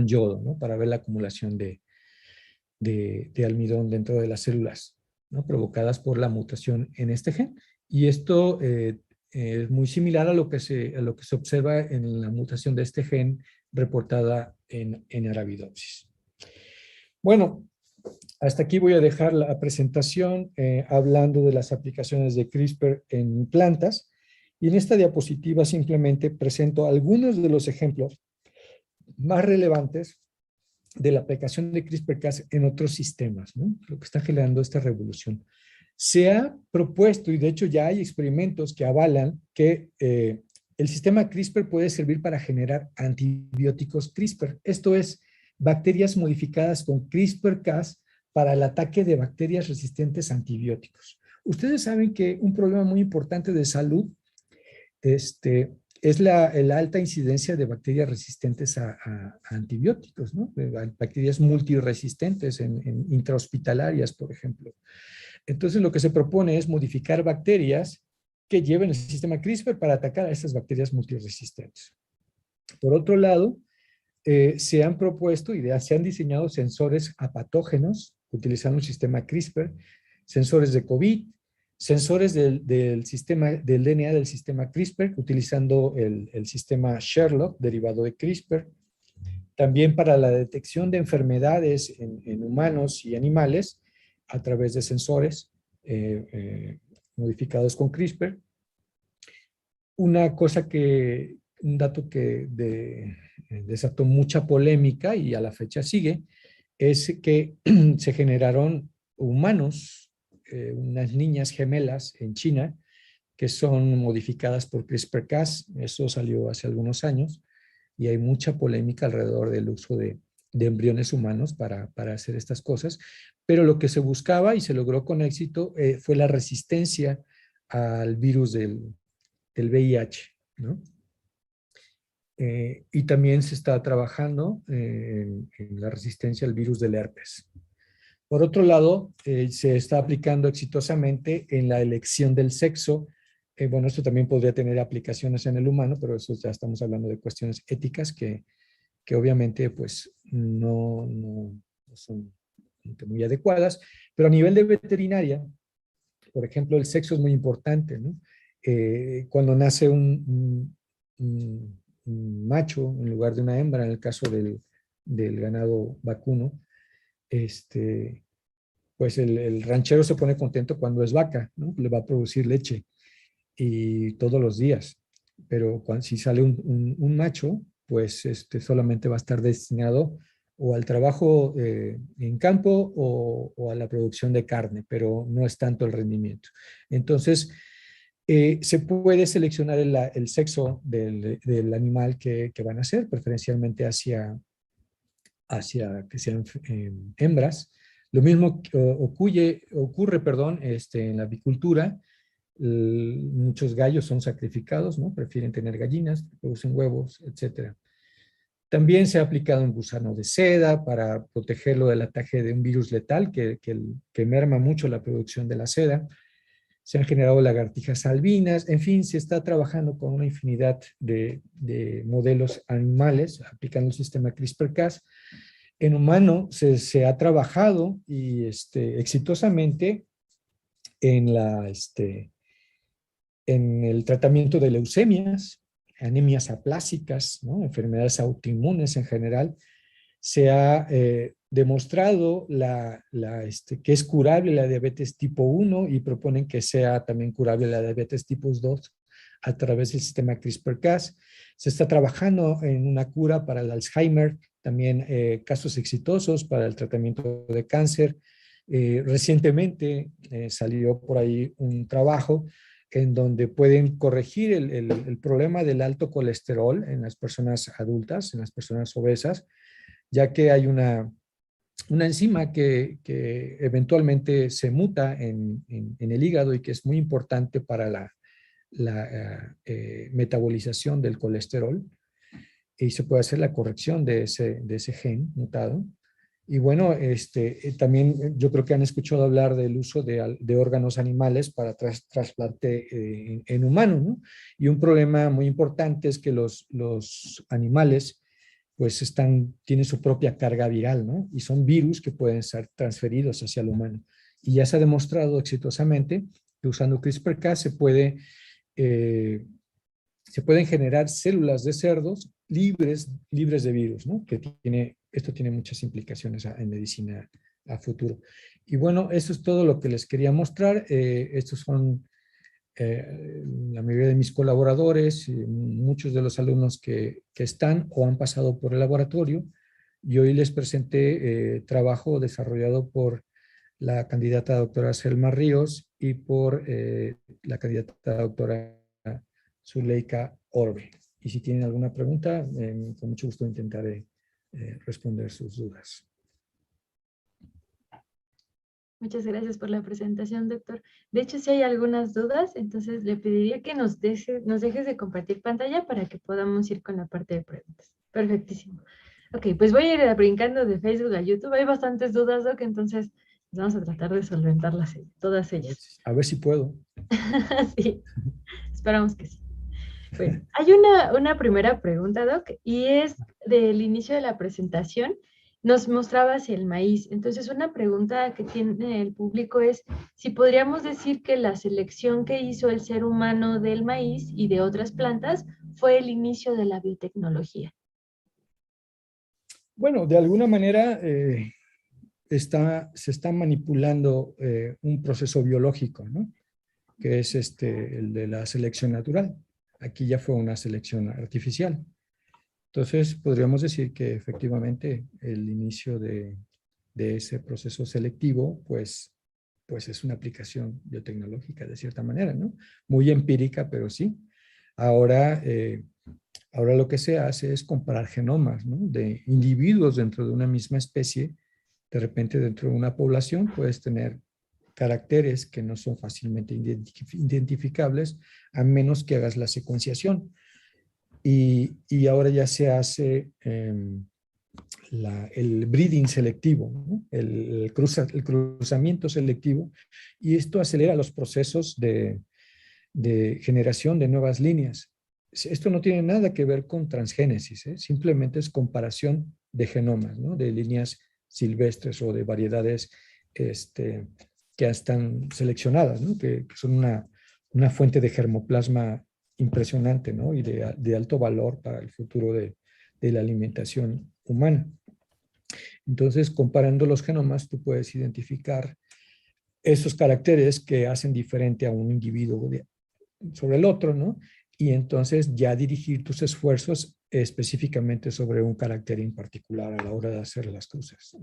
yodo, ¿no? Para ver la acumulación de almidón dentro de las células ¿no? Provocadas por la mutación en este gen. Y esto es muy similar a lo que se observa en la mutación de este gen reportada en Arabidopsis. Bueno, hasta aquí voy a dejar la presentación hablando de las aplicaciones de CRISPR en plantas. Y en esta diapositiva simplemente presento algunos de los ejemplos más relevantes de la aplicación de CRISPR-Cas en otros sistemas, ¿no? Lo que está generando esta revolución. Se ha propuesto, y de hecho ya hay experimentos que avalan que el sistema CRISPR puede servir para generar antibióticos CRISPR. Esto es, bacterias modificadas con CRISPR-Cas para el ataque de bacterias resistentes a antibióticos. Ustedes saben que un problema muy importante de salud es la alta incidencia de bacterias resistentes a antibióticos, ¿no? Bacterias multiresistentes en intrahospitalarias, por ejemplo. Entonces, lo que se propone es modificar bacterias que lleven el sistema CRISPR para atacar a estas bacterias multiresistentes. Por otro lado, se han propuesto y se han diseñado sensores apatógenos utilizando un sistema CRISPR, sensores de COVID, sensores del sistema, del DNA del sistema CRISPR, utilizando el sistema Sherlock, derivado de CRISPR. También para la detección de enfermedades en humanos y animales a través de sensores modificados con CRISPR. Un dato que desató mucha polémica y a la fecha sigue, es que se generaron humanos, unas niñas gemelas en China, que son modificadas por CRISPR-Cas. Eso salió hace algunos años y hay mucha polémica alrededor del uso de embriones humanos para hacer estas cosas. Pero lo que se buscaba y se logró con éxito fue la resistencia al virus del VIH, ¿no? Y también se está trabajando en la resistencia al virus del herpes. Por otro lado, se está aplicando exitosamente en la elección del sexo. Bueno, esto también podría tener aplicaciones en el humano, pero eso ya estamos hablando de cuestiones éticas que obviamente pues no son muy adecuadas. Pero a nivel de veterinaria, por ejemplo, el sexo es muy importante, ¿no? Cuando nace un macho en lugar de una hembra, en el caso del ganado vacuno, pues el ranchero se pone contento cuando es vaca, ¿no? Le va a producir leche y todos los días. Pero si sale un macho, pues solamente va a estar destinado o al trabajo en campo o a la producción de carne, pero no es tanto el rendimiento. Entonces, se puede seleccionar el sexo del animal que van a hacer, preferencialmente hacia que sean hembras. Lo mismo ocurre en la avicultura. Muchos gallos son sacrificados, ¿no? Prefieren tener gallinas, producen huevos, etc. También se ha aplicado un gusano de seda para protegerlo del ataque de un virus letal que merma mucho la producción de la seda. Se han generado lagartijas albinas, en fin, se está trabajando con una infinidad de modelos animales aplicando el sistema CRISPR-Cas. En humano se ha trabajado y exitosamente en el tratamiento de leucemias, anemias aplásicas, ¿no? Enfermedades autoinmunes en general. Se ha demostrado que es curable la diabetes tipo 1 y proponen que sea también curable la diabetes tipo 2 a través del sistema CRISPR-Cas. Se está trabajando en una cura para el Alzheimer, también casos exitosos para el tratamiento de cáncer. Recientemente salió por ahí un trabajo en donde pueden corregir el problema del alto colesterol en las personas adultas, en las personas obesas, ya que hay una enzima que eventualmente se muta en el hígado y que es muy importante para la metabolización del colesterol, y se puede hacer la corrección de ese gen mutado. Y bueno, también yo creo que han escuchado hablar del uso de órganos animales para trasplante en humanos, ¿no? Y un problema muy importante es que los animales pues tienen su propia carga viral, ¿no? Y son virus que pueden ser transferidos hacia el humano. Y ya se ha demostrado exitosamente que usando CRISPR-Cas se pueden generar células de cerdos libres de virus, ¿no? Esto tiene muchas implicaciones en medicina a futuro. Y bueno, eso es todo lo que les quería mostrar. Estos son la mayoría de mis colaboradores, y muchos de los alumnos que están o han pasado por el laboratorio. Y hoy les presenté trabajo desarrollado por la candidata doctora Selma Ríos y por la candidata doctora Zuleika Orbe. Y si tienen alguna pregunta, con mucho gusto intentaré responder sus dudas. Muchas gracias por la presentación, doctor. De hecho, si hay algunas dudas, entonces le pediría que nos dejes de compartir pantalla para que podamos ir con la parte de preguntas. Perfectísimo. Ok, pues voy a ir brincando de Facebook a YouTube. Hay bastantes dudas, Doc, entonces vamos a tratar de solventarlas todas ellas. A ver si puedo. Sí, esperamos que sí. Bueno, hay una primera pregunta, Doc, y es del inicio de la presentación. Nos mostrabas el maíz. Entonces, una pregunta que tiene el público es si podríamos decir que la selección que hizo el ser humano del maíz y de otras plantas fue el inicio de la biotecnología. Bueno, de alguna manera se está manipulando un proceso biológico, ¿no? Que es el de la selección natural. Aquí ya fue una selección artificial. Entonces, podríamos decir que efectivamente el inicio de ese proceso selectivo, pues es una aplicación biotecnológica de cierta manera, ¿no? Muy empírica, pero sí. Ahora, ahora lo que se hace es comparar genomas, ¿no? De individuos dentro de una misma especie. De repente, dentro de una población puedes tener caracteres que no son fácilmente identificables a menos que hagas la secuenciación. Y ahora ya se hace el breeding selectivo, ¿no? el cruzamiento selectivo, y esto acelera los procesos de generación de nuevas líneas. Esto no tiene nada que ver con transgénesis, simplemente es comparación de genomas, ¿no? De líneas silvestres o de variedades que están seleccionadas, ¿no? Que son una fuente de germoplasma impresionante, ¿no? Y de alto valor para el futuro de la alimentación humana. Entonces, comparando los genomas, tú puedes identificar esos caracteres que hacen diferente a un individuo sobre el otro, ¿no? Y entonces ya dirigir tus esfuerzos específicamente sobre un carácter en particular a la hora de hacer las cruces.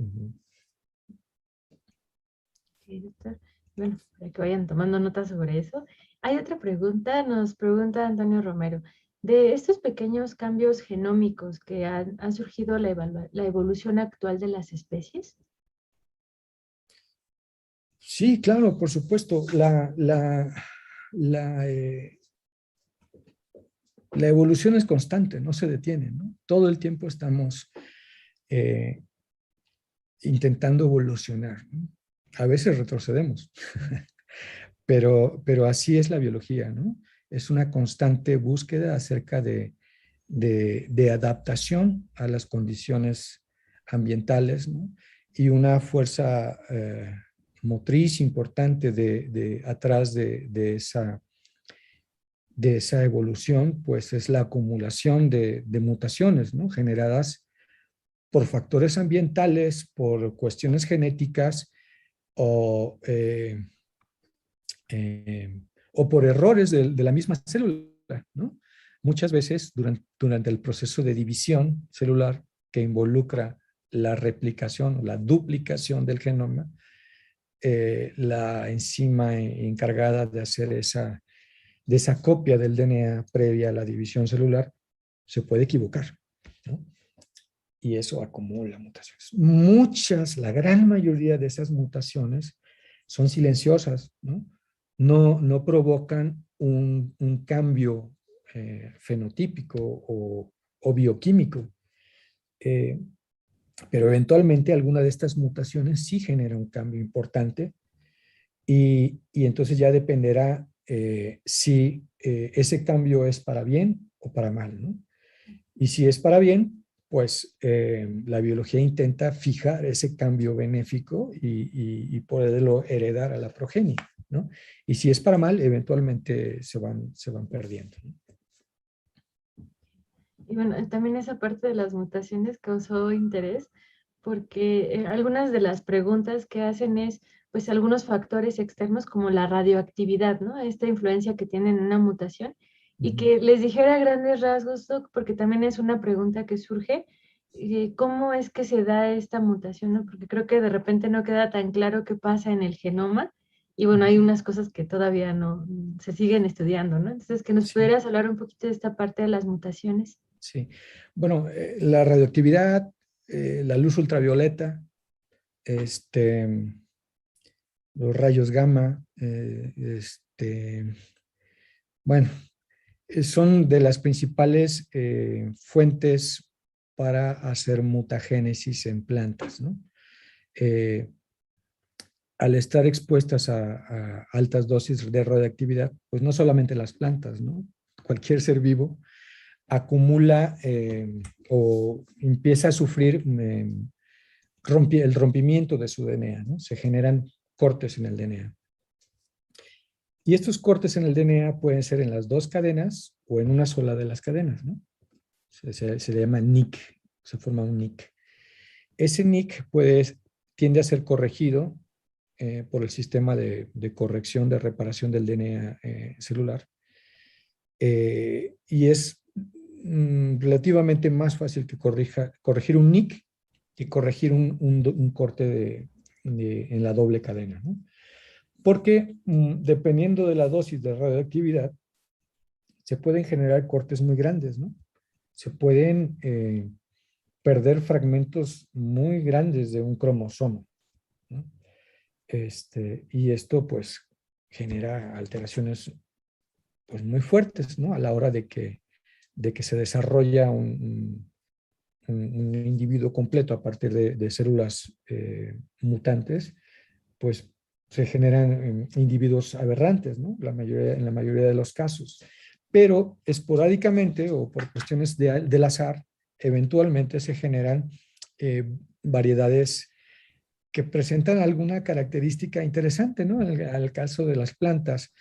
Sí, doctor. Bueno, para que vayan tomando notas sobre eso. Hay otra pregunta, nos pregunta Antonio Romero. De estos pequeños cambios genómicos que han surgido la evolución actual de las especies. Sí, claro, por supuesto. La evolución es constante, no se detiene, ¿no? Todo el tiempo estamos intentando evolucionar, ¿no? A veces retrocedemos, pero así es la biología, ¿no? Es una constante búsqueda acerca de adaptación a las condiciones ambientales, ¿no? Y una fuerza motriz importante atrás de esa evolución, pues es la acumulación de mutaciones, ¿no? Generadas por factores ambientales, por cuestiones genéticas o, o por errores de la misma célula, ¿no? Muchas veces durante el proceso de división celular que involucra la replicación o la duplicación del genoma, la enzima encargada de hacer de esa copia del DNA previa a la división celular se puede equivocar, ¿no? Y eso acumula mutaciones. La gran mayoría de esas mutaciones son silenciosas, ¿no? No provocan un cambio fenotípico o bioquímico, pero eventualmente alguna de estas mutaciones sí genera un cambio importante y entonces ya dependerá si ese cambio es para bien o para mal, ¿no? Y si es para bien, pues la biología intenta fijar ese cambio benéfico y poderlo heredar a la progenie, ¿no? Y si es para mal, eventualmente se van perdiendo, ¿no? Y bueno, también esa parte de las mutaciones causó interés porque algunas de las preguntas que hacen es, pues, algunos factores externos como la radioactividad, ¿no? Esta influencia que tienen en una mutación y que les dijera a grandes rasgos, Doc, porque también es una pregunta que surge, ¿cómo es que se da esta mutación, no? Porque creo que de repente no queda tan claro qué pasa en el genoma y bueno, hay unas cosas que todavía no se siguen estudiando, ¿no? Entonces, que nos Sí, pudieras hablar un poquito de esta parte de las mutaciones. sí. Bueno, la radioactividad, la luz ultravioleta, este, los rayos gamma, bueno, son de las principales fuentes para hacer mutagénesis en plantas, ¿no? Eh, Al estar expuestas a altas dosis de radioactividad, pues no solamente las plantas, ¿no? Cualquier ser vivo acumula o empieza a sufrir el rompimiento de su DNA, ¿no? Se generan cortes en el DNA. Y estos cortes en el DNA pueden ser en las dos cadenas o en una sola de las cadenas, ¿no? Se le llama nick, se forma un nick. Ese nick tiende a ser corregido por el sistema de corrección, de reparación del DNA celular. Y es relativamente más fácil que corregir un nick que corregir un corte en la doble cadena, ¿no? Porque dependiendo de la dosis de radioactividad, se pueden generar cortes muy grandes, ¿no? Se pueden perder fragmentos muy grandes de un cromosoma, ¿no? Y esto pues genera alteraciones pues muy fuertes, ¿no? A la hora de que se desarrolla un individuo completo a partir de células mutantes, pues se generan individuos aberrantes, ¿no? En la mayoría de los casos. Pero esporádicamente o por cuestiones del azar, eventualmente se generan variedades que presentan alguna característica interesante, ¿no? En el caso de las plantas,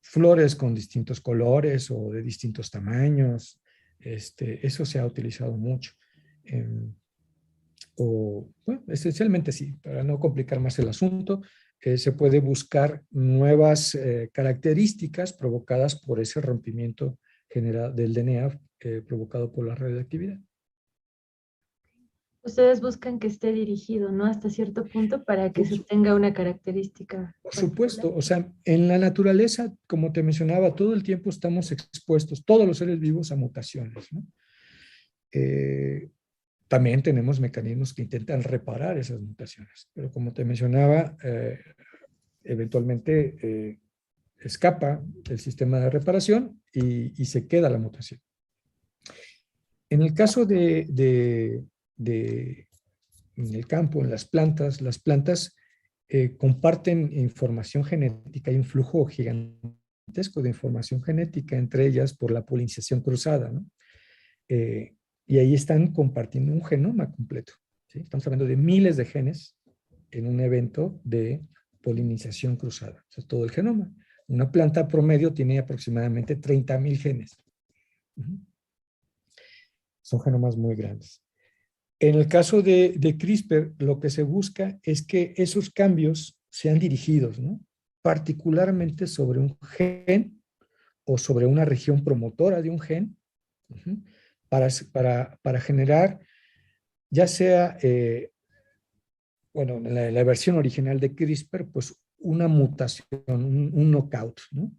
flores con distintos colores o de distintos tamaños, eso se ha utilizado mucho. Bueno, esencialmente sí, para no complicar más el asunto, se puede buscar nuevas características provocadas por ese rompimiento general del DNA provocado por la radioactividad. Ustedes buscan que esté dirigido, ¿no? Hasta cierto punto para que Por, se su- obtenga una característica por particular. supuesto, o sea, en la naturaleza, como te mencionaba, todo el tiempo estamos expuestos, todos los seres vivos, a mutaciones, ¿no? Eh, También tenemos mecanismos que intentan reparar esas mutaciones, pero como te mencionaba, eventualmente escapa el sistema de reparación y se queda la mutación. En el caso en el campo, en las plantas comparten información genética, hay un flujo gigantesco de información genética entre ellas por la polinización cruzada, ¿no? Y ahí están compartiendo un genoma completo, ¿sí? Estamos hablando de miles de genes en un evento de polinización cruzada. Eso es todo el genoma. Una planta promedio tiene aproximadamente 30,000 genes. Son genomas muy grandes. En el caso de CRISPR, lo que se busca es que esos cambios sean dirigidos, ¿no? Particularmente sobre un gen o sobre una región promotora de un gen, para generar, ya sea, bueno, la versión original de CRISPR, pues una mutación, un knockout, ¿no?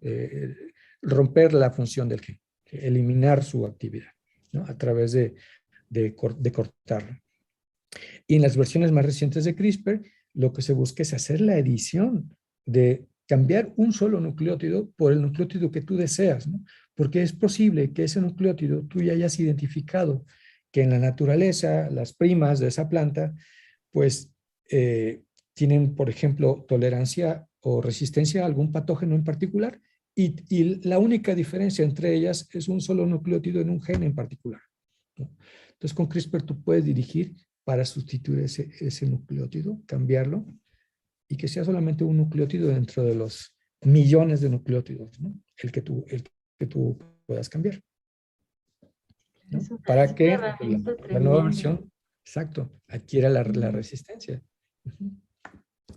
Romper la función del gen, eliminar su actividad, ¿no? A través de cortarlo. Y en las versiones más recientes de CRISPR, lo que se busca es hacer la edición de cambiar un solo nucleótido por el nucleótido que tú deseas, ¿no? Porque es posible que ese nucleótido tú ya hayas identificado que en la naturaleza las primas de esa planta, pues tienen, por ejemplo, tolerancia o resistencia a algún patógeno en particular y la única diferencia entre ellas es un solo nucleótido en un gen en particular. ¿no? Entonces, con CRISPR tú puedes dirigir para sustituir ese nucleótido, cambiarlo, y que sea solamente un nucleótido dentro de los millones de nucleótidos, ¿no? El que tú puedas cambiar, ¿no? Es Para una que herramienta la nueva tremenda. versión, exacto, adquiera la Mm. resistencia. Ujú.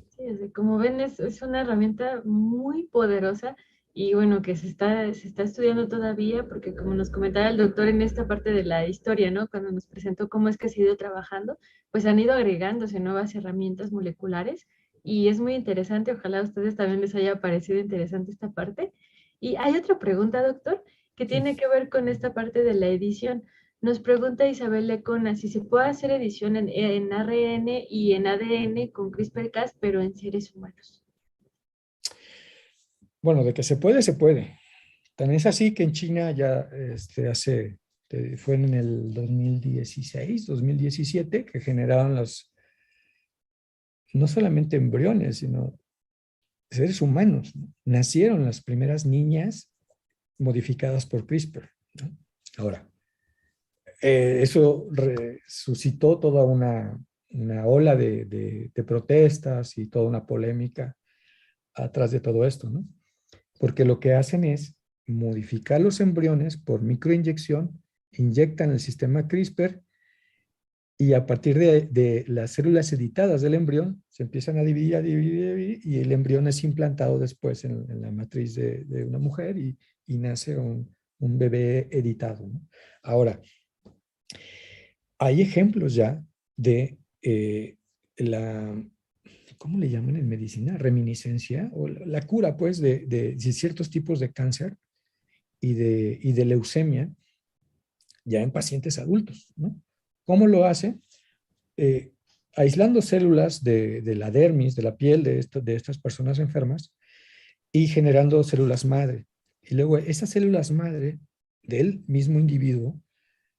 Sí, como ven, es una herramienta muy poderosa y bueno, que se está estudiando todavía porque como nos comentaba el doctor en esta parte de la historia, ¿no? Cuando nos presentó cómo es que se ha ido trabajando, pues han ido agregándose nuevas herramientas moleculares y es muy interesante. Ojalá a ustedes también les haya parecido interesante esta parte. Y hay otra pregunta, doctor, que Sí. tiene que ver con esta parte de la edición. Nos pregunta Isabel Lecona si se puede hacer edición en ARN y en ADN con CRISPR-Cas, pero en seres humanos. Bueno, de que se puede, se puede. También es así que en China ya fue en el 2016, 2017, que generaron no solamente embriones, sino seres humanos, ¿no? Nacieron las primeras niñas modificadas por CRISPR, ¿no? Ahora, eso suscitó toda una ola de protestas y toda una polémica atrás de todo esto, ¿no? Porque lo que hacen es modificar los embriones por microinyección, inyectan el sistema CRISPR y a partir de las células editadas del embrión se empiezan a dividir, a dividir, a dividir, y el embrión es implantado después en la matriz de una mujer y nace un bebé editado, ¿no? Ahora, hay ejemplos ya de la, ¿cómo le llaman en medicina? Reminiscencia o la cura, pues, de ciertos tipos de cáncer y de leucemia ya en pacientes adultos, ¿no? ¿Cómo lo hace? Eh, Aislando células de la dermis, de la piel de estas personas enfermas y generando células madre. Y luego esas células madre del mismo individuo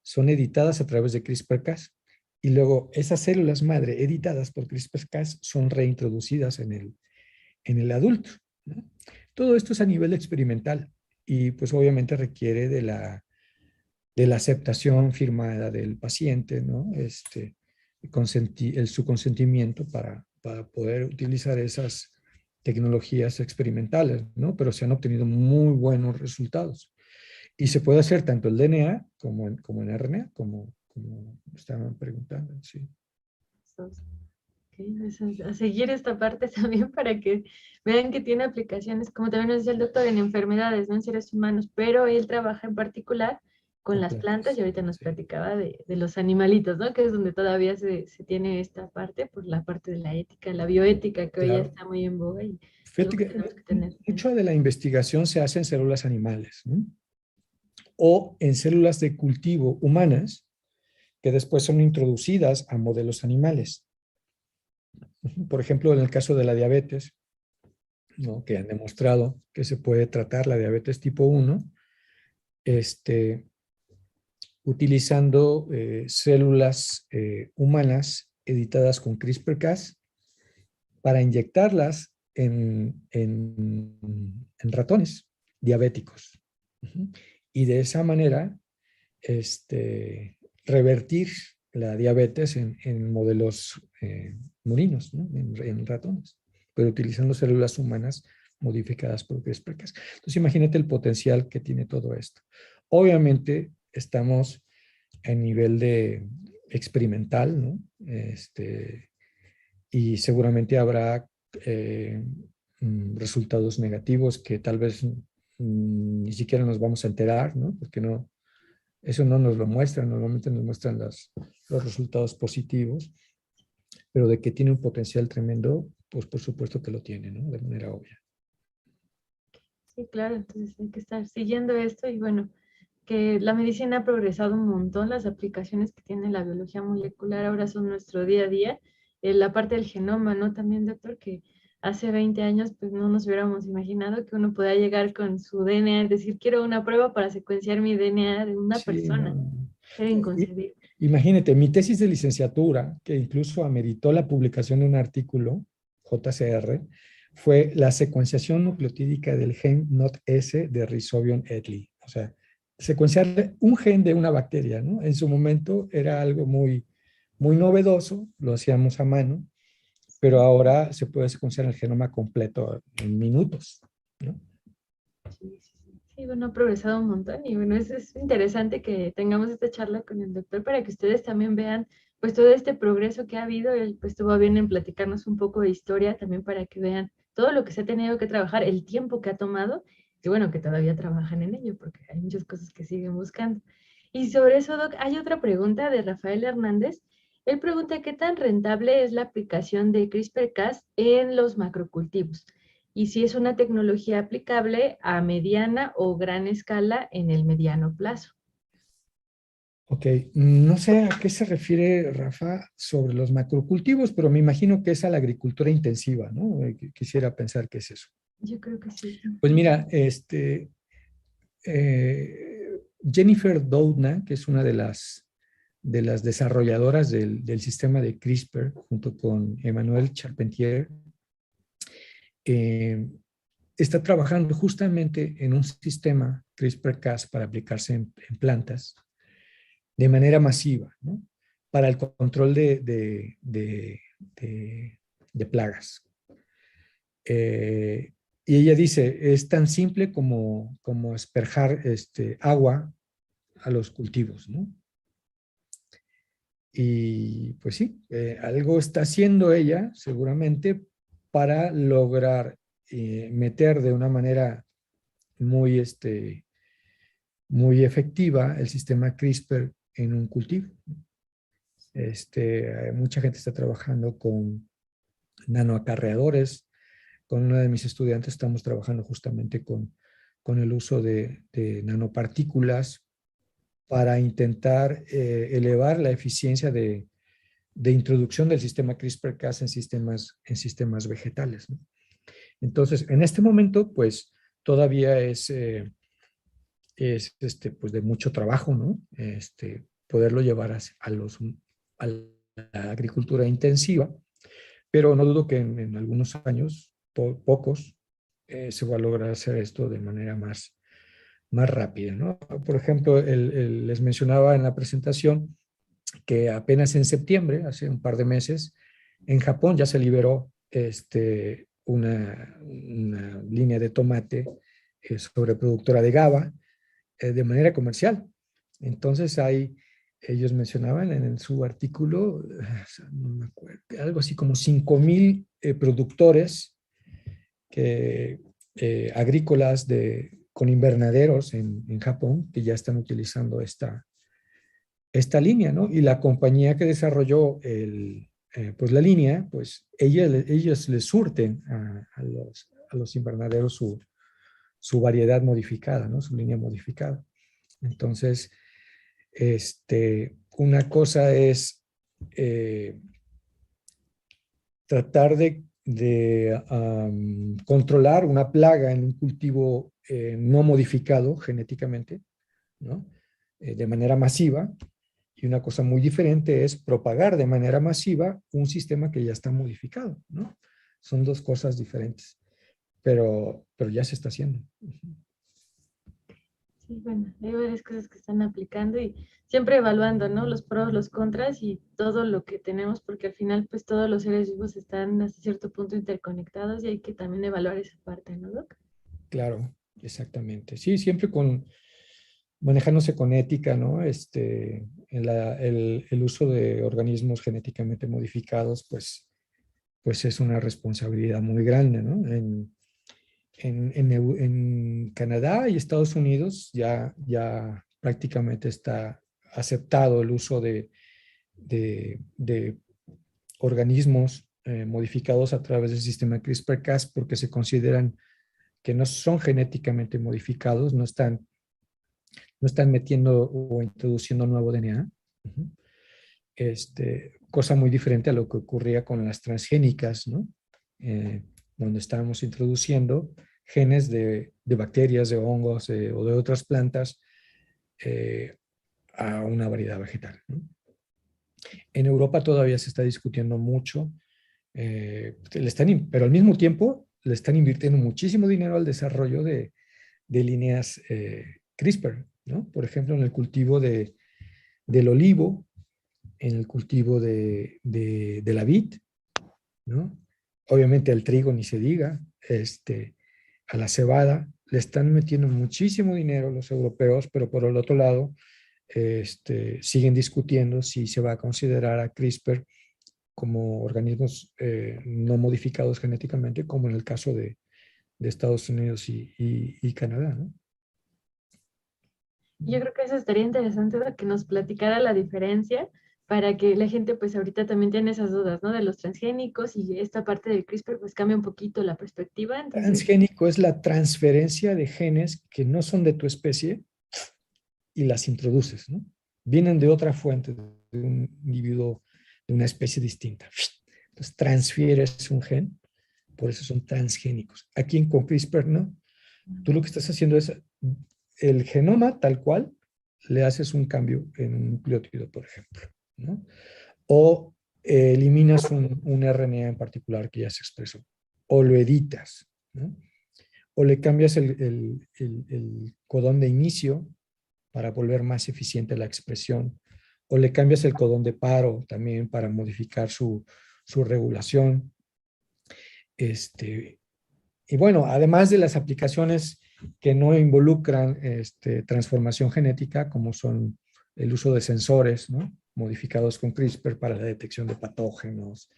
son editadas a través de CRISPR-Cas. Y luego esas células madre editadas por CRISPR-Cas son reintroducidas en el adulto, ¿no? Todo esto es a nivel experimental y pues obviamente requiere de la aceptación firmada del paciente, ¿no? Su consentimiento para poder utilizar esas tecnologías experimentales, ¿no? Pero se han obtenido muy buenos resultados. Y se puede hacer tanto el DNA como en RNA, como estaban preguntando, sí. Okay, pues a seguir esta parte también para que vean que tiene aplicaciones, como también nos decía el doctor, en enfermedades, no en seres humanos, pero él trabaja en particular con Con las plantas plantas, y ahorita nos sí, platicaba de los animalitos, ¿no? Que es donde todavía se tiene esta parte, por la parte de la ética, la bioética, que hoy ya claro. está muy en boga y algo Fíjate que que tenemos que tener. mucho de la investigación se hace en células animales, ¿no? O en células de cultivo humanas que después son introducidas a modelos animales. Por ejemplo, en el caso de la diabetes, ¿no? Que han demostrado que se puede tratar la diabetes tipo 1 este, utilizando células humanas editadas con CRISPR-Cas para inyectarlas en ratones diabéticos. Y de esa manera revertir la diabetes en modelos murinos, ¿no? En ratones, pero utilizando células humanas modificadas por CRISPR-Cas. Entonces imagínate el potencial que tiene todo esto. Obviamente estamos a nivel de experimental, ¿no? Y seguramente habrá resultados negativos que tal vez ni siquiera nos vamos a enterar, ¿no? Porque eso no nos lo muestran, normalmente nos muestran los resultados positivos, pero de que tiene un potencial tremendo, pues por supuesto que lo tiene, ¿no? De manera obvia. Sí, claro, entonces hay que estar siguiendo esto y bueno, que la medicina ha progresado un montón, las aplicaciones que tiene la biología molecular ahora son nuestro día a día. La parte del genoma, ¿no? También, doctor, que hace 20 años pues no nos hubiéramos imaginado que uno pueda llegar con su DNA, es decir, quiero una prueba para secuenciar mi DNA de una Sí, no, persona. no, no. Era inconcebible. Imagínate, mi tesis de licenciatura, que incluso ameritó la publicación de un artículo, JCR, fue la secuenciación nucleotídica del gen NOT-S de Rhizobium etli. O sea, secuenciar un gen de una bacteria, ¿no? En su momento era algo muy, muy novedoso, lo hacíamos a mano, pero ahora se puede secuenciar el genoma completo en minutos, ¿no? Sí, sí, sí. Sí, bueno, ha progresado un montón y bueno, es interesante que tengamos esta charla con el doctor para que ustedes también vean pues todo este progreso que ha habido. Él pues estuvo bien en platicarnos un poco de historia también para que vean todo lo que se ha tenido que trabajar, el tiempo que ha tomado y bueno, que todavía trabajan en ello porque hay muchas cosas que siguen buscando. Y sobre eso, Doc, hay otra pregunta de Rafael Hernández. Él pregunta qué tan rentable es la aplicación de CRISPR-Cas en los macrocultivos y si es una tecnología aplicable a mediana o gran escala en el mediano plazo. Ok, no sé a qué se refiere Rafa sobre los macrocultivos, pero me imagino que es a la agricultura intensiva, ¿no? Quisiera pensar que es eso. Yo creo que sí. Pues mira, Jennifer Doudna, que es una de las desarrolladoras del sistema de CRISPR, junto con Emmanuel Charpentier, eh, está trabajando justamente en un sistema CRISPR-Cas para aplicarse en plantas de manera masiva, ¿no? Para el control de plagas. Eh, y ella dice, es tan simple como asperjar agua a los cultivos, ¿no? Y pues sí, algo está haciendo ella seguramente para lograr meter de una manera muy, muy efectiva el sistema CRISPR en un cultivo. Mucha gente está trabajando con nanoacarreadores. Con una de mis estudiantes estamos trabajando justamente con el uso de nanopartículas para intentar elevar la eficiencia de introducción del sistema CRISPR-Cas en sistemas vegetales, ¿no? Entonces, en este momento, pues, todavía es pues, de mucho trabajo, ¿no? Poderlo llevar a la agricultura intensiva, pero no dudo que en algunos años, pocos, se va a lograr hacer esto de manera más rápida, ¿no? Por ejemplo, les mencionaba en la presentación que apenas en septiembre, hace un par de meses, en Japón ya se liberó una línea de tomate sobreproductora de GABA de manera comercial. Entonces ellos mencionaban en su artículo, no me acuerdo, algo así como 5,000 productores agrícolas con invernaderos en Japón que ya están utilizando esta línea, ¿no? Y la compañía que desarrolló pues la línea, pues ellos les surten a los invernaderos su variedad modificada, ¿no? Su línea modificada. Entonces, una cosa es tratar de controlar una plaga en un cultivo no modificado genéticamente, ¿no? De manera masiva. Y una cosa muy diferente es propagar de manera masiva un sistema que ya está modificado, ¿no? Son dos cosas diferentes, pero ya se está haciendo. Sí, bueno, hay varias cosas que están aplicando y siempre evaluando, ¿no? Los pros, los contras y todo lo que tenemos, porque al final, pues todos los seres vivos están hasta cierto punto interconectados y hay que también evaluar esa parte, ¿no, Doc? Claro, exactamente. Sí, siempre manejándose con ética, ¿no? El uso de organismos genéticamente modificados, pues es una responsabilidad muy grande, ¿no? En Canadá y Estados Unidos ya prácticamente está aceptado el uso de organismos modificados a través del sistema CRISPR-Cas porque se consideran que no son genéticamente modificados, no están metiendo o introduciendo nuevo DNA. Uh-huh. Cosa muy diferente a lo que ocurría con las transgénicas, ¿no? Donde estábamos introduciendo genes de bacterias, de hongos o de otras plantas a una variedad vegetal, ¿no? En Europa todavía se está discutiendo mucho, pero al mismo tiempo le están invirtiendo muchísimo dinero al desarrollo de líneas CRISPR, ¿no? Por ejemplo, en el cultivo del olivo, en el cultivo de la vid, ¿no? Obviamente al trigo ni se diga, a la cebada, le están metiendo muchísimo dinero los europeos, pero por el otro lado, siguen discutiendo si se va a considerar a CRISPR como organismos no modificados genéticamente, como en el caso de Estados Unidos y Canadá, ¿no? Yo creo que eso estaría interesante que nos platicara la diferencia para que la gente pues ahorita también tiene esas dudas, ¿no? De los transgénicos y esta parte del CRISPR pues cambia un poquito la perspectiva, entonces... Transgénico es la transferencia de genes que no son de tu especie y las introduces, ¿no? Vienen de otra fuente, de un individuo, de una especie distinta. Entonces transfieres un gen, por eso son transgénicos. Aquí con CRISPR no. Tú lo que estás haciendo es el genoma tal cual, le haces un cambio en un nucleótido, por ejemplo, ¿no? O eliminas un RNA en particular que ya se expresó, o lo editas, ¿no? O le cambias el codón de inicio para volver más eficiente la expresión, o le cambias el codón de paro también para modificar su regulación. Y bueno, además de las aplicaciones que no involucran transformación genética, como son el uso de sensores, ¿no? Modificados con CRISPR para la detección de patógenos,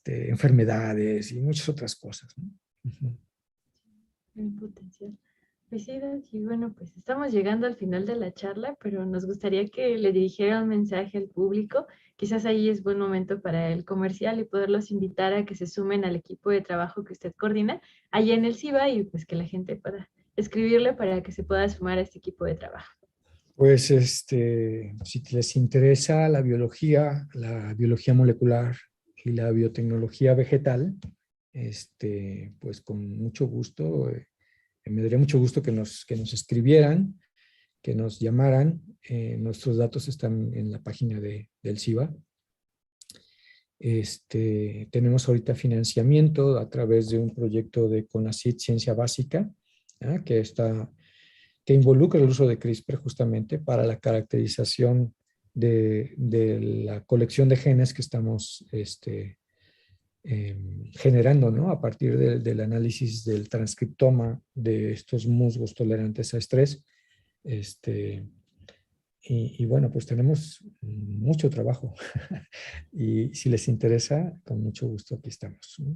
enfermedades y muchas otras cosas, ¿no? El potencial. Pues sí, Doc, y bueno, pues estamos llegando al final de la charla, pero nos gustaría que le dirigiera un mensaje al público. Quizás ahí es buen momento para el comercial y poderlos invitar a que se sumen al equipo de trabajo que usted coordina allá en el CIBA y pues que la gente pueda escribirle para que se pueda sumar a este equipo de trabajo. Pues si les interesa la biología molecular y la biotecnología vegetal, pues con mucho gusto, me daría mucho gusto que nos escribieran, que nos llamaran. Nuestros datos están en la página del CIBA. Tenemos ahorita financiamiento a través de un proyecto de CONACYT Ciencia Básica, ¿ah? que involucra el uso de CRISPR justamente para la caracterización de la colección de genes que estamos generando, ¿no? A partir del análisis del transcriptoma de estos musgos tolerantes a estrés. Y bueno, pues tenemos mucho trabajo y si les interesa, con mucho gusto aquí estamos, ¿no?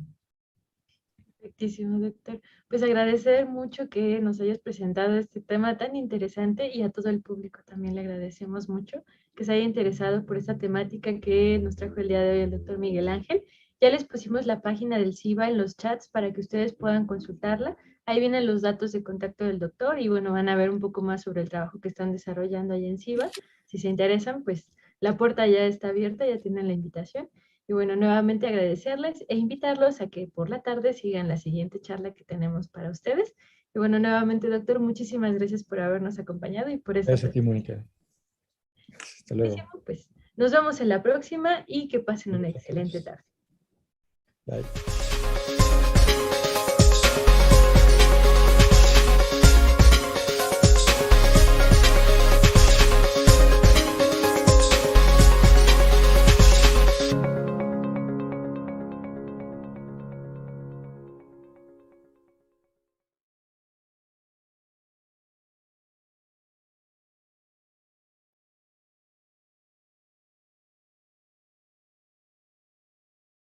Perfectísimo, doctor. Pues agradecer mucho que nos hayas presentado este tema tan interesante y a todo el público también le agradecemos mucho que se haya interesado por esta temática que nos trajo el día de hoy el doctor Miguel Ángel. Ya les pusimos la página del CIBA en los chats para que ustedes puedan consultarla. Ahí vienen los datos de contacto del doctor y bueno, van a ver un poco más sobre el trabajo que están desarrollando ahí en CIBA. Si se interesan, pues la puerta ya está abierta, ya tienen la invitación. Y bueno, nuevamente agradecerles e invitarlos a que por la tarde sigan la siguiente charla que tenemos para ustedes. Y bueno, nuevamente, doctor, muchísimas gracias por habernos acompañado y por esta Gracias a ti, plática. Mónica. Hasta luego. Pues nos vemos en la próxima y que pasen una excelente tarde. Bye.